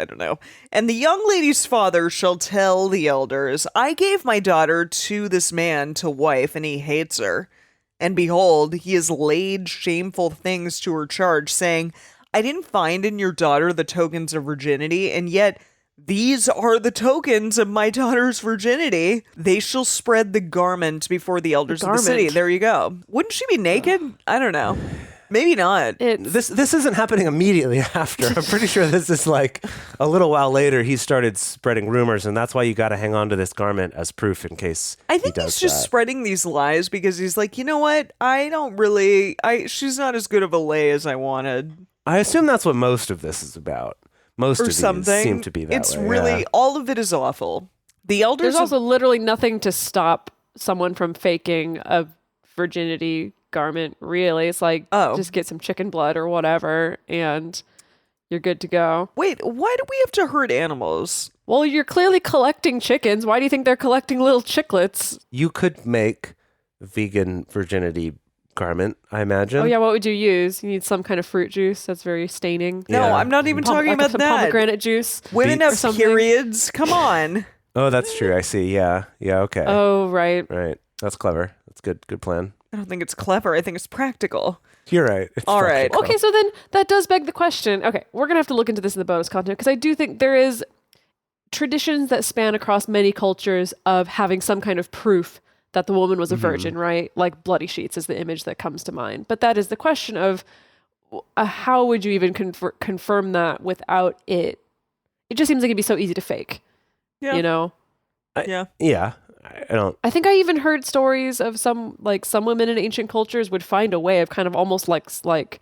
don't know. And the young lady's father shall tell the elders, I gave my daughter to this man to wife, and he hates her. And behold, he has laid shameful things to her charge, saying, I didn't find in your daughter the tokens of virginity, and yet these are the tokens of my daughter's virginity. They shall spread the garment before the elders of the city. garment. There you go. Wouldn't she be naked? I don't know. Maybe not. It's This isn't happening immediately after. I'm pretty sure this is like a little while later. He started spreading rumors, and that's why you got to hang on to this garment as proof in case I he think does he's just that. spreading these lies because he's like, you know what? She's not as good of a lay as I wanted. I assume that's what most of this is about. Most Or of these something. seem to be that It's way. really, yeah. all of it is awful. The elders there's of- also literally nothing to stop someone from faking a virginity garment, really. It's like just get some chicken blood or whatever and you're good to go. Wait, why do we have to hurt animals? Well, you're clearly collecting chickens. Why do you think they're collecting little chicklets? You could make vegan virginity garment, I imagine. Oh yeah, what would you use? You need some kind of fruit juice that's very staining. No, Yeah. I'm not even talking Like about some that. pomegranate juice. Women Beets. have Or something. periods. Come on. Oh, that's true. I see. Yeah. Yeah. Okay. Oh, right. Right. That's clever. That's good. Good plan. I don't think it's clever. I think it's practical. You're right. It's All right. practical. Okay, so then that does beg the question. Okay, we're going to have to look into this in the bonus content because I do think there is traditions that span across many cultures of having some kind of proof that the woman was a virgin, right? Like bloody sheets is the image that comes to mind. But that is the question of how would you even confirm that without it? It just seems like it'd be so easy to fake, Yeah. you know? Yeah. Yeah. I don't. I think I even heard stories of some women in ancient cultures would find a way of kind of almost like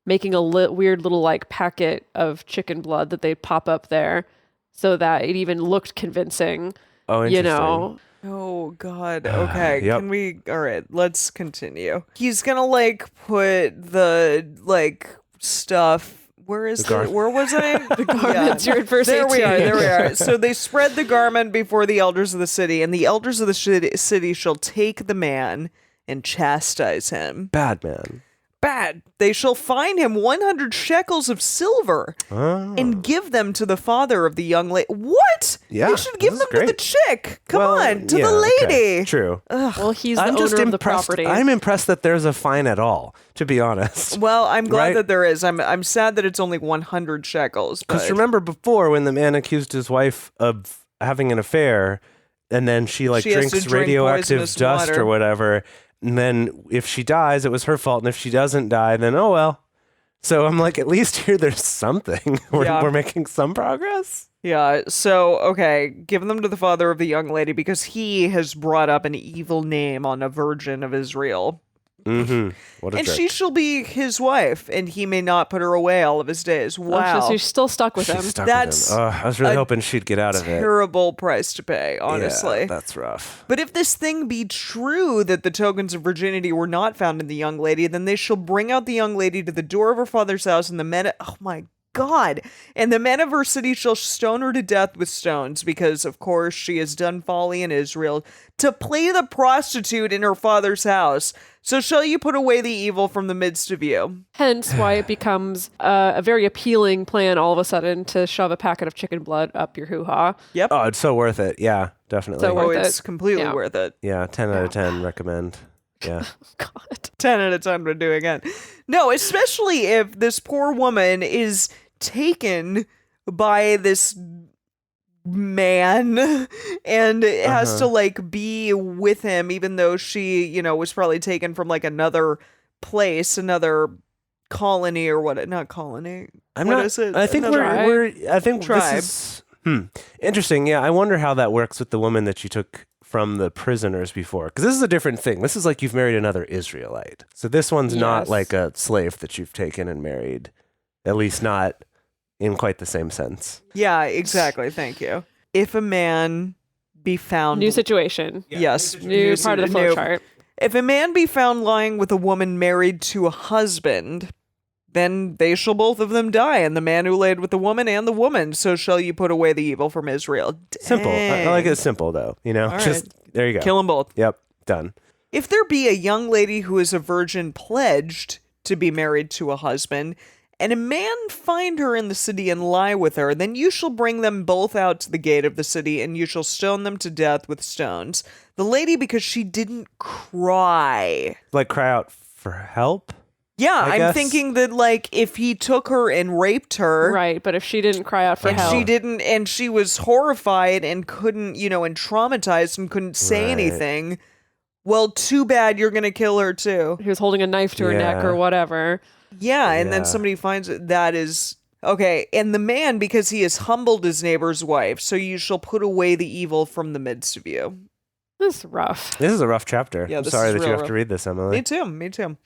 making a weird little like packet of chicken blood that they'd pop up there so that it even looked convincing, Oh, you interesting. know? Oh God. Okay. Yep. Can we? All right. Let's continue. He's gonna like put the like stuff. Where is The it? Where was I? The garments, you're at verse There we 18. are. There we are. So they spread the garment before the elders of the city, and the elders of the city shall take the man and chastise him. Bad man. Bad. They shall fine him 100 shekels of silver Oh. and give them to the father of the young lady. What? Yeah, They should give this them is to the great. chick. Come Well, on, to yeah, the lady. okay. True. Well, he's the I'm owner just of the impressed. property. I'm impressed that there's a fine at all, to be honest. Well, I'm glad Right? that there is. I'm sad that it's only 100 shekels. Because But remember before when the man accused his wife of having an affair, and then she She has to drinks drink radioactive poisonous dust water. or whatever, and then if she dies, it was her fault, and if she doesn't die, then oh well. So I'm like, at least here there's something. Yeah. We're making some progress. yeah, so okay, give them to the father of the young lady because he has brought up an evil name on a virgin of Israel. Mm-hmm. What a And jerk. she shall be his wife, and he may not put her away all of his days. Oh, Wow. so you're still stuck with She's him. stuck That's with him. I was really a hoping she'd get out of it. Terrible price to pay, honestly. Yeah, that's rough. But if this thing be true that the tokens of virginity were not found in the young lady, then they shall bring out the young lady to the door of her father's house, and the men. Oh my God. And the men of her city shall stone her to death with stones, because, of course, she has done folly in Israel to play the prostitute in her father's house. So shall you put away the evil from the midst of you. Hence why it becomes a very appealing plan all of a sudden to shove a packet of chicken blood up your hoo-ha. Yep. Oh, it's so worth it. Yeah, definitely. So Oh, worth it's it. completely Yeah. worth it. Yeah, 10 out of 10 recommend. Yeah. God. 10 out of 10 would do again. No, especially if this poor woman is taken by this man and has to like be with him, even though she, you know, was probably taken from like another place, another colony or what, not colony. I'm What not, is it? I think Another I think tribe. this is interesting. Yeah, I wonder how that works with the woman that you took from the prisoners before, because this is a different thing. This is like you've married another Israelite. So this one's not Yes. like a slave that you've taken and married, at least not in quite the same sense. Yeah, exactly. Thank you. If a man be found New situation. yes, New part of the flow new- chart. If a man be found lying with a woman married to a husband, then they shall both of them die, and the man who laid with the woman and the woman. So shall you put away the evil from Israel. Simple. I like Dang. it simple though. You know, All just there you go. Kill them both. Yep, done. If there be a young lady who is a virgin pledged to be married to a husband, and a man find her in the city and lie with her, then you shall bring them both out to the gate of the city, and you shall stone them to death with stones. The lady, because she didn't cry. Like cry out for help. Yeah, I I'm guess. thinking that, like, if he took her and raped her, Right, but if she didn't cry out for and help, she didn't, and she was horrified and couldn't, you know, and traumatized and couldn't say Right. anything, well, too bad you're gonna kill her too. he was holding a knife to her neck Yeah. or whatever. Yeah, and then Yeah. somebody finds it. That is okay. And the man, because he has humbled his neighbor's wife, so you shall put away the evil from the midst of you. This is rough. This is a rough chapter. Yeah, I'm this sorry is that you real have rough. to read this, Emily. Me too. Me too.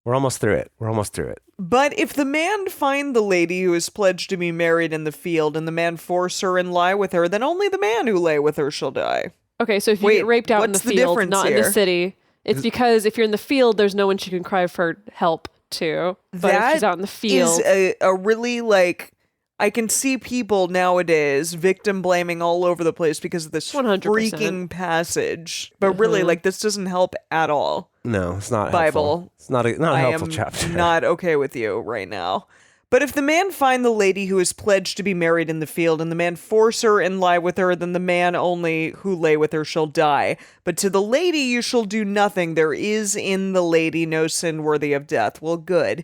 We're almost through it. But if the man find the lady who is pledged to be married in the field, and the man force her and lie with her, then only the man who lay with her shall die. Okay, so if you Wait, get raped out in the what's the field, difference not in here? the city, it's because if you're in the field, there's no one she can cry for help to. But if she's out in the field, is a really, like, I can see people nowadays victim blaming all over the place because of this 100%. freaking passage. But really, like, this doesn't help at all. No, it's not Bible. helpful. It's not a I helpful am chapter. not okay with you right now. But if the man find the lady who is pledged to be married in the field, and the man force her and lie with her, then the man only who lay with her shall die. But to the lady you shall do nothing. There is in the lady no sin worthy of death. Well, good.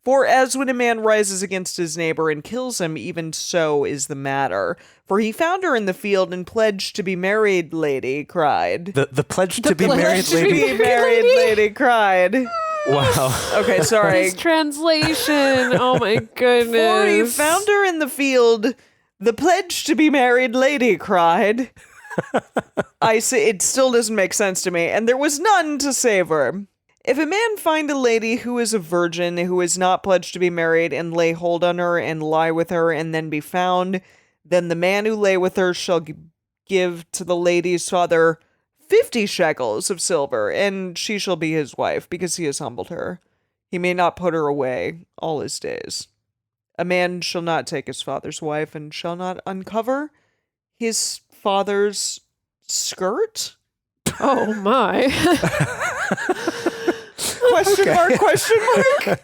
For as when a man rises against his neighbor and kills him, even so is the matter. For he found her in the field and pledged to be married, lady cried. The pledge to be pledge married to be lady. Be married, lady cried. Wow. Okay, sorry. this translation. Oh my goodness. For he found her in the field, the pledge to be married lady cried. I say it still doesn't make sense to me, and there was none to save her. If a man find a lady who is a virgin, who is not pledged to be married, and lay hold on her, and lie with her, and then be found, then the man who lay with her shall give to the lady's father 50 shekels of silver, and she shall be his wife, because he has humbled her. He may not put her away all his days. A man shall not take his father's wife, and shall not uncover his father's skirt? Oh my. Question mark, question mark.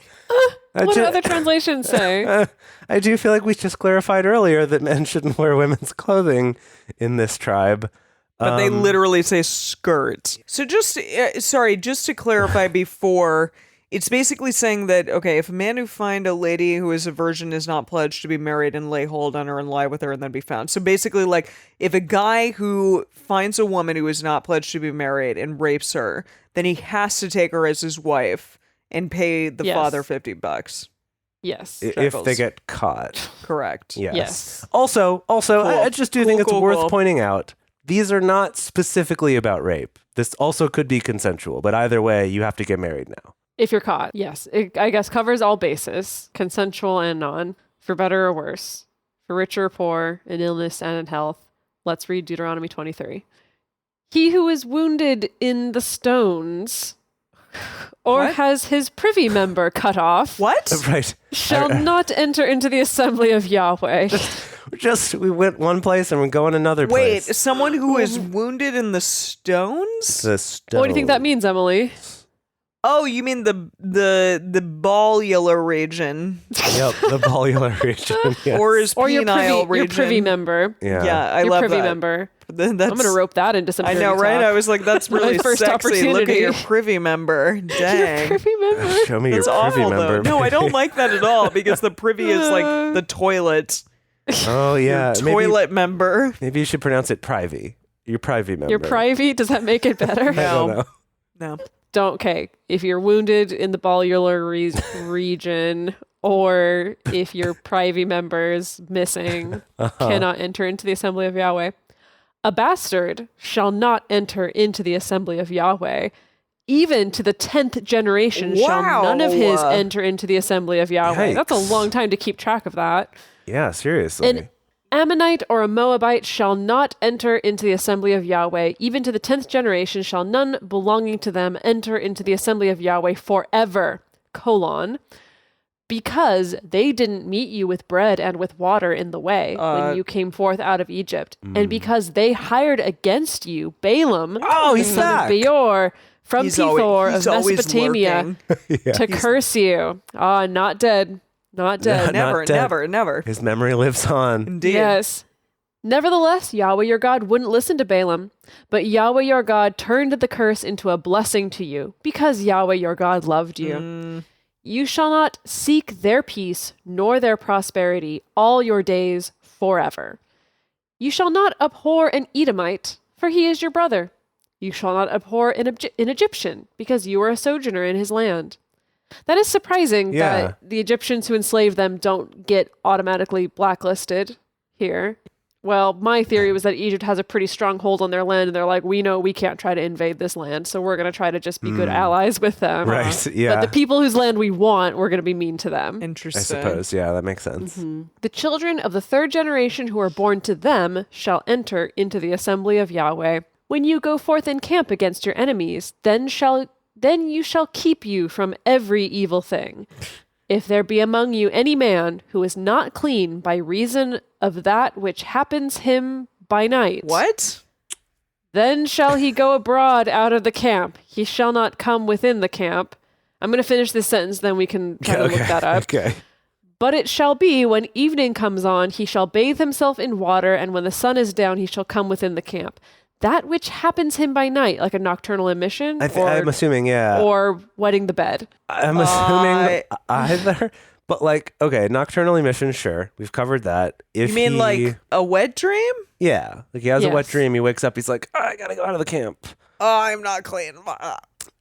What do other translations say? I do feel like we just clarified earlier that men shouldn't wear women's clothing in this tribe. But they literally say skirt. So just to clarify before, it's basically saying that, okay, if a man who find a lady who is a virgin is not pledged to be married and lay hold on her and lie with her and then be found. So basically, like, if a guy who finds a woman who is not pledged to be married and rapes her, then he has to take her as his wife and pay the Yes. father $50. Yes. If shekels. they get caught. Correct. Yes. Yes. Also, I just do think it's Cool, worth cool. pointing out, these are not specifically about rape. This also could be consensual, but either way, you have to get married now. If you're caught. Yes. It, I guess covers all bases, consensual and non, for better or worse, for rich or poor, in illness and in health. Let's read Deuteronomy 23. He who is wounded in the stones. or What? has his privy member cut off What? Right. shall not enter into the assembly of Yahweh. We went one place and we're going another Wait, place. someone who is wounded in the stones? The stone. What do you think that means, Emily? Oh, you mean the ballular region Yep, the ballular region. Yes. or his Or penile region? your privy member. Yeah. I Your love privy that. member. That's, I'm going to rope that into some I dirty know, right? talk. I was like, that's My really first sexy. Look at opportunity. your privy member. Dang. Privy member. Show me That's your privy awful, member. though. No, I don't baby. like that at all because the privy is like the toilet. Oh, yeah. Toilet member. Maybe you should pronounce it privy. Your privy member. Your privy, does that make it better? I don't know. No. Okay. If you're wounded in the ballular region, or if your privy member's missing, cannot enter into the assembly of Yahweh. A bastard shall not enter into the assembly of Yahweh. Even to the 10th generation shall none of his Wow. enter into the assembly of Yahweh. That's a Yikes. long time to keep track of that. Yeah, seriously. An Ammonite or a Moabite shall not enter into the assembly of Yahweh. Even to the 10th generation shall none belonging to them enter into the assembly of Yahweh forever, because they didn't meet you with bread and with water in the way when you came forth out of Egypt, and because they hired against you Balaam, he's son back. of Beor, from He's Pethor he's of always Mesopotamia, working. to curse you. Not dead. Not dead. Never, Not dead. never. His memory lives on. Indeed. Yes. Nevertheless, Yahweh your God wouldn't listen to Balaam, but Yahweh your God turned the curse into a blessing to you, because Yahweh your God loved you. You shall not seek their peace nor their prosperity all your days forever. You shall not abhor an Edomite, for he is your brother. You shall not abhor an Egyptian, because you are a sojourner in his land. That is surprising Yeah. that the Egyptians who enslaved them don't get automatically blacklisted here. Well, my theory was that Egypt has a pretty strong hold on their land, and they're like, we know we can't try to invade this land, so we're going to try to just be good allies with them. Right, yeah. But the people whose land we want, we're going to be mean to them. I Interesting. suppose. Yeah, that makes sense. The children of the 3rd generation who are born to them shall enter into the assembly of Yahweh. When you go forth in camp against your enemies, then you shall keep you from every evil thing. If there be among you any man who is not clean by reason of that which happens him by night, What? then shall he go abroad out of the camp. He shall not come within the camp. I'm going to finish this sentence, then we can try to look that up. Okay. But it shall be, when evening comes on, he shall bathe himself in water, and when the sun is down, he shall come within the camp. That which happens him by night, like a nocturnal emission, I'm assuming, yeah. or wetting the bed. I'm assuming either. But like, okay, nocturnal emission, sure. We've covered that. If You mean he, like a wet dream? Yeah. Like he has a wet Yes. dream. He wakes up. He's like, I got to go out of the camp. Oh, I'm not clean.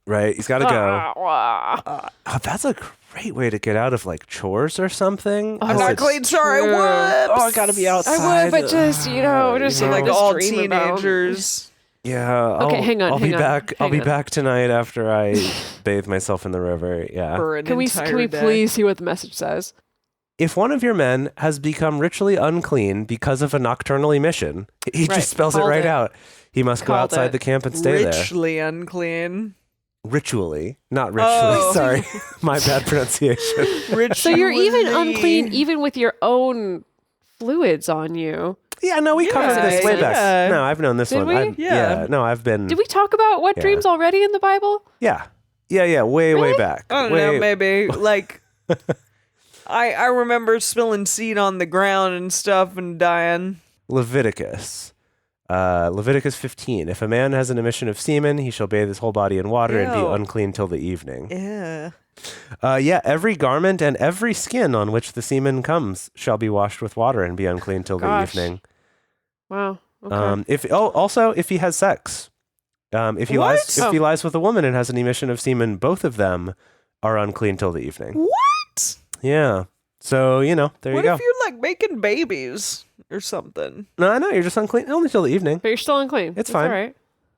Right. He's got to go. Ah. Oh, that's a great way to get out of like chores or something. I'm Oh, not it's- clean. Sorry. true. Whoops. Oh, I got to be outside. I would, but just, just you know. Like this all dream about- teenagers. Yeah. Okay, hang on, I'll be hang on, back. I'll hang be on. back tonight after I bathe myself in the river. Yeah. For an Can we entire day. please see what the message says? If one of your men has become ritually unclean because of a nocturnal emission, he Right, just spells it called right it. out. He must go Called outside it. the camp and stay there. Richly unclean. Ritually, not ritually. Oh. Sorry, my bad pronunciation. So you're even Ritually. unclean even with your own fluids on you. Yeah, no, we covered this way back. yeah. No, I've known this Did one. we? Yeah. No, I've been. Did we talk about wet Yeah. dreams already in the Bible? Yeah, way Really? back. I don't know, maybe like I remember spilling seed on the ground and stuff and dying. Leviticus. Leviticus 15. If a man has an emission of semen, he shall bathe his whole body in water and be Ew. unclean till the evening. Yeah. Every garment and every skin on which the semen comes shall be washed with water and be unclean till Gosh. the evening. Wow. Okay. If he has sex, if he lies, What? if he lies with a woman and has an emission of semen, both of them are unclean till the evening. What? Yeah. So there What you go. if you're like making babies or something? No, I know you're just unclean only till the evening. But you're still unclean. It's That's fine. all right.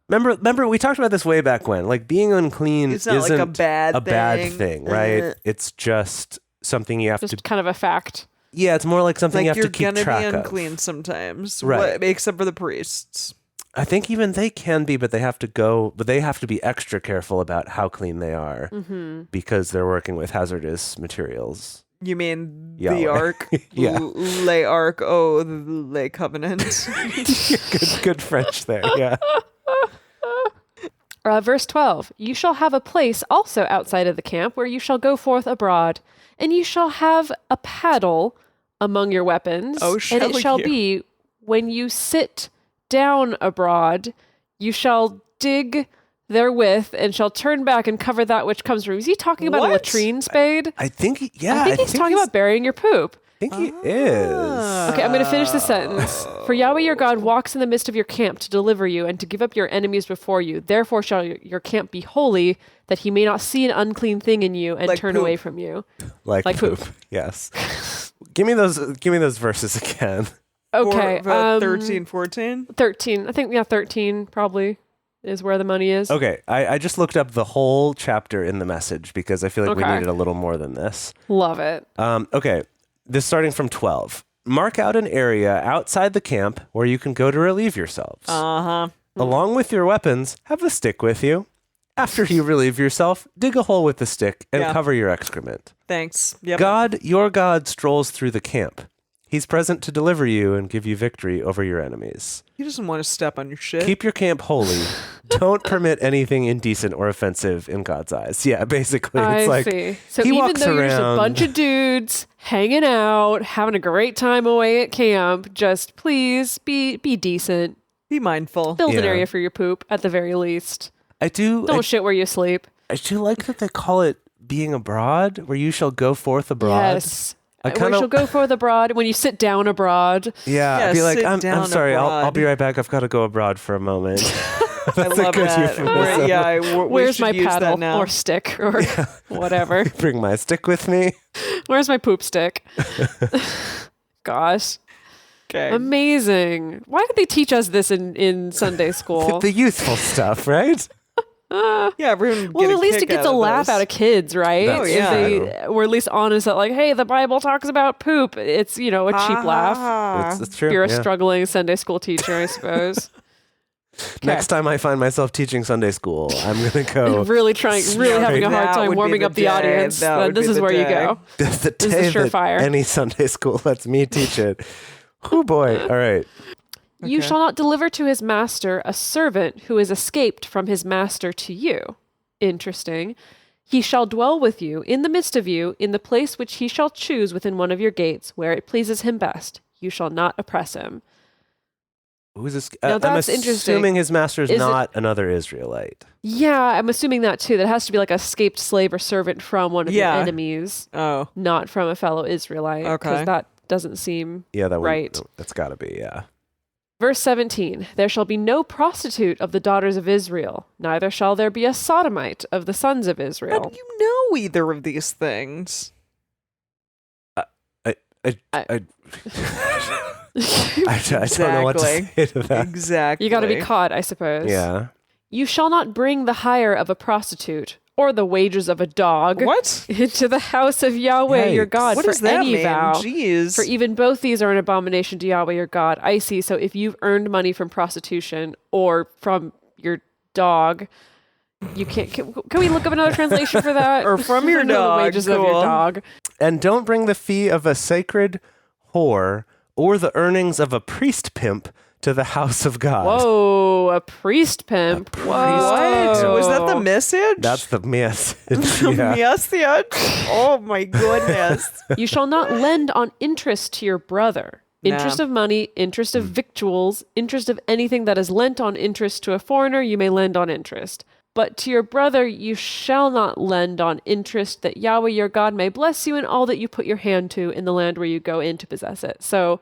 Remember, we talked about this way back when. Like being unclean It's not like isn't a bad bad thing. thing, right? It's just something you have Just to. kind of a fact. Yeah, it's more like something Like you have you're to keep gonna track be of. unclean sometimes, Right. except for the priests. I think even they can be, but they have to be extra careful about how clean they are because they're working with hazardous materials. You mean the Yahweh. ark? Yeah. Le ark. Oh, the Le covenant. Good French there. Yeah. Verse 12, you shall have a place also outside of the camp where you shall go forth abroad, and you shall have a paddle among your weapons. Oh, and it shall shall you? be when you sit down abroad, you shall dig therewith and shall turn back and cover that which comes from you. Is he talking about a What? latrine spade? I think, I think he's talking about burying your poop. I think he is. Okay, I'm going to finish the sentence. For Yahweh your God walks in the midst of your camp to deliver you and to give up your enemies before you. Therefore shall your camp be holy, that he may not see an unclean thing in you and Like turn poop. away from you. Like poop. Yes. Give me those verses again. Okay. 13, 14. 13. I think, 13 probably is where the money is. Okay, I just looked up the whole chapter in the Message because I feel like we Okay. needed a little more than this. Love it. Okay, this starting from 12. Mark out an area outside the camp where you can go to relieve yourselves. Uh-huh. Along with your weapons, have the stick with you. After you relieve yourself, dig a hole with the stick and Yeah. cover your excrement. Thanks. Yep. God, your God, strolls through the camp. He's present to deliver you and give you victory over your enemies. He doesn't want to step on your shit. Keep your camp holy. Don't permit anything indecent or offensive in God's eyes. Yeah, basically, it's I like see. So he even walks though you're just a around- bunch of dudes hanging out, having a great time away at camp, just please be decent. Be mindful. Build an Yeah. area for your poop at the very least. I do Don't shit where you sleep. I do like that they call it being abroad, where you shall go forth abroad. Yes. I Where kinda- you shall go forth abroad. When you sit down abroad. Yeah, Yeah, I'd be like, sit I'm down sorry, I'll abroad. be right back. I've got to go abroad for a moment. I love good that. euphemism. We Where's should my use that paddle now. or stick or whatever? Bring my stick with me. Where's my poop stick? Gosh. Okay. Amazing. Why did they teach us this in Sunday school? The youthful stuff, right? Yeah, everyone. Well, get at least it kick gets out a of laugh this. out of kids, right? That's If yeah. they were at least honest that, like, hey, the Bible talks about poop. It's, a cheap laugh. Ah. It's true. You're a yeah. struggling Sunday school teacher, I suppose. Next time I find myself teaching Sunday school, I'm going to go. really having a hard That time would be warming the up the day. audience. That would This be is the where you day. go. the is the day that surefire. any Sunday school lets me teach it. Oh boy! All right. You Okay. shall not deliver to his master a servant who is escaped from his master to you. Interesting. He shall dwell with you, in the midst of you, in the place which he shall choose within one of your gates, where it pleases him best. You shall not oppress him. Who's this? Now I'm that's interesting. assuming his master is Is it- not another Israelite. Yeah, I'm assuming that too. That has to be like a escaped slave or servant from one of Yeah. your enemies, Oh. not from a fellow Israelite. Okay. Because that doesn't seem Yeah, that would, right. That's got to be. Yeah. Verse 17, there shall be no prostitute of the daughters of Israel, neither shall there be a sodomite of the sons of How Israel. do you know either of these things? I don't know what to say to that. Exactly. You got to be caught, I suppose. Yeah. You shall not bring the hire of a prostitute or the wages of a dog What? into the house of Yahweh your Yikes. God What for does that any mean? vow. Jeez. For even both these are an abomination to Yahweh your God. I see. So if you've earned money from prostitution or from your dog, you can't. Can we look up another translation for that? Or from your No, dog, The wages of your cool. dog. And don't bring the fee of a sacred whore or the earnings of a priest pimp to the house of God. Whoa, a priest pimp. priest Whoa. What? Was that the message? That's the message. Yeah. Yes, yes. Oh my goodness. You shall not lend on interest to your brother. Interest of money, interest of victuals, interest of anything that is lent on interest to a foreigner, you may lend on interest. But to your brother you shall not lend on interest, that Yahweh your God may bless you in all that you put your hand to in the land where you go in to possess it. So,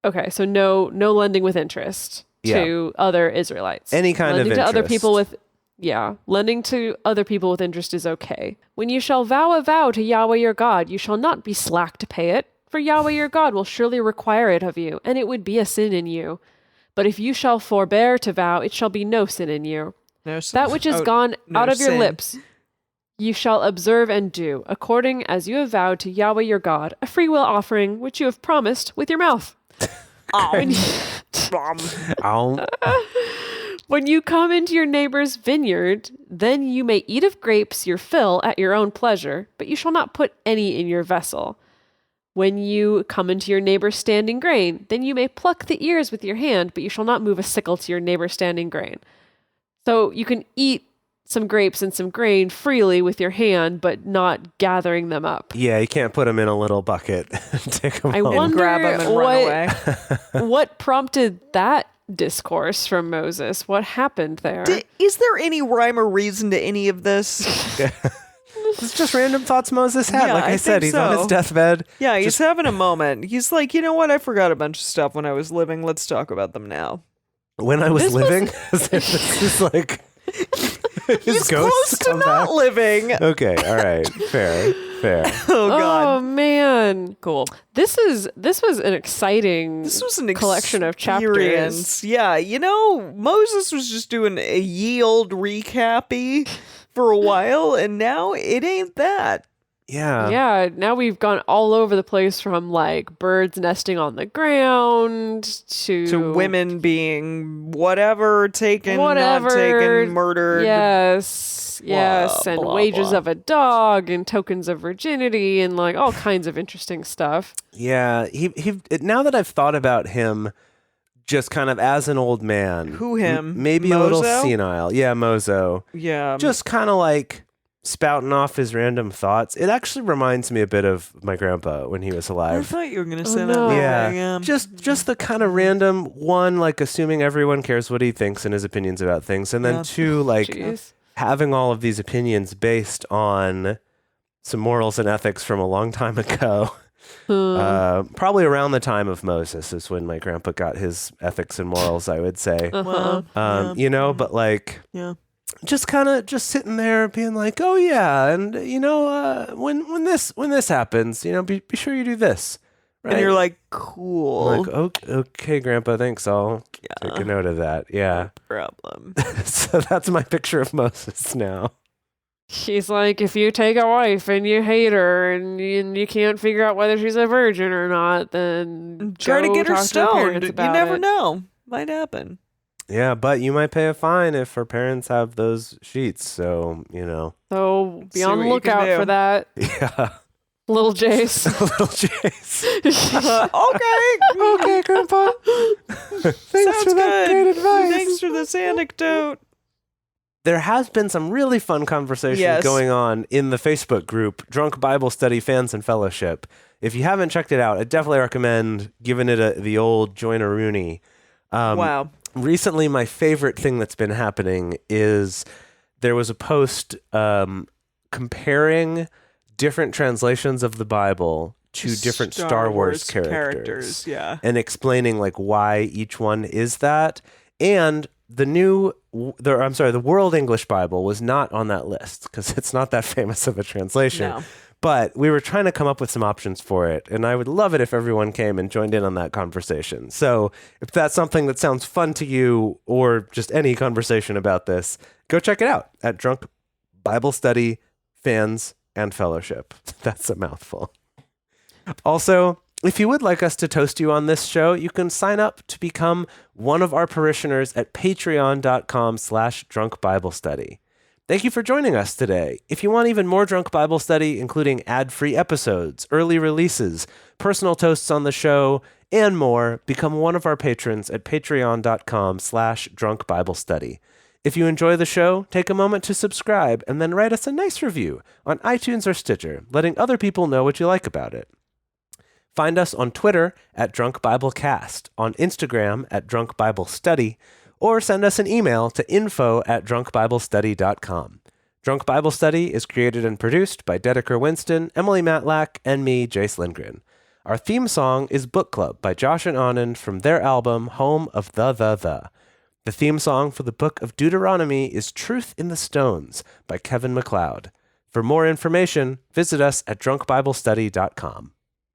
okay, so no lending with interest to other Israelites. Any kind lending of to other interest. people with lending to other people with interest is okay. When you shall vow a vow to Yahweh your God, you shall not be slack to pay it, for Yahweh your God will surely require it of you, and it would be a sin in you. But if you shall forbear to vow, it shall be no sin in you. No sin. That which is Oh, gone no out of your sin. lips, you shall observe and do, according as you have vowed to Yahweh your God, a freewill offering which you have promised with your mouth. Oh. Ow. When you come into your neighbor's vineyard, then you may eat of grapes your fill at your own pleasure, but you shall not put any in your vessel. When you come into your neighbor's standing grain, then you may pluck the ears with your hand, but you shall not move a sickle to your neighbor's standing grain. So you can eat some grapes and some grain freely with your hand, but not gathering them up. Yeah, you can't put them in a little bucket and take them I home. wonder Grab them and run away. what prompted that discourse from Moses. What happened there? Is there any rhyme or reason to any of this? It's just random thoughts Moses had. Yeah, like I said, think he's on his so. deathbed. Yeah, he's having a moment. He's like, you know what? I forgot a bunch of stuff when I was living. Let's talk about them now. When I was This was- living, this is like his He's ghosts close to come not back. living. Okay, all right, fair. Oh, God. Oh man, Cool. this was an exciting. This was an collection of chapters. experience. Yeah, you know, Moses was just doing a ye old recappy for a while, and now it ain't that. Yeah. Yeah, now we've gone all over the place from like birds nesting on the ground To women being whatever, taken, whatever, not taken, murdered. Yes, and blah, wages blah. of a dog and tokens of virginity and like all kinds of interesting stuff. Yeah, now that I've thought about him just kind of as an old man. Who him? Maybe a little Mozo? senile. Yeah, Mozo. Yeah. Just kind of like spouting off his random thoughts. It actually reminds me a bit of my grandpa when he was I alive. thought you were going to Oh, say no. that. Yeah, just the kind of random one, like assuming everyone cares what he thinks and his opinions about things, and then Yeah. two, like Jeez. having all of these opinions based on some morals and ethics from a long time ago. Probably around the time of Moses is when my grandpa got his ethics and morals, I would say. Well, You know, but like yeah. just kind of just sitting there being like, oh yeah, and you know, when this happens, you know, be sure you do this. Right? And you're like, cool. I'm like, okay, Grandpa, thanks. I'll take a note of that. Yeah. Problem. So that's my picture of Moses now. He's like, if you take a wife and you hate her and you can't figure out whether she's a virgin or not, then Try to go get her talk to her parents stoned. You about never it. know. Might happen. Yeah, but you might pay a fine if her parents have those sheets. So, you know. So be See on what the you can lookout do. for that, Yeah. little Jace. Little Chase. Okay. Okay, Grandpa. Thanks Sounds for that good. great advice. Thanks for this anecdote. There has been some really fun conversation Yes. going on in the Facebook group, Drunk Bible Study Fans and Fellowship. If you haven't checked it out, I definitely recommend giving it the old join a Rooney. Wow. Recently, my favorite thing that's been happening is there was a post comparing different translations of the Bible to different Star Wars characters. Yeah. And explaining like why each one is that. And the World English Bible was not on that list because it's not that famous of a translation. No. But we were trying to come up with some options for it, and I would love it if everyone came and joined in on that conversation. So if that's something that sounds fun to you, or just any conversation about this, go check it out at Drunk Bible Study Fans and Fellowship. That's a mouthful. Also, if you would like us to toast you on this show, you can sign up to become one of our parishioners at patreon.com/drunkbiblestudy. Thank you for joining us today. If you want even more Drunk Bible Study, including ad-free episodes, early releases, personal toasts on the show, and more, become one of our patrons at patreon.com/drunkbiblestudy. If you enjoy the show, take a moment to subscribe and then write us a nice review on iTunes or Stitcher, letting other people know what you like about it. Find us on Twitter at Drunk Bible Cast, on Instagram at Drunk Bible Study, or send us an email to info@drunkbiblestudy.com. Drunk Bible Study is created and produced by Dedeker Winston, Emily Matlack, and me, Jace Lindgren. Our theme song is Book Club by Josh and Anand from their album Home of the. The theme song for the book of Deuteronomy is Truth in the Stones by Kevin MacLeod. For more information, visit us at drunkbiblestudy.com.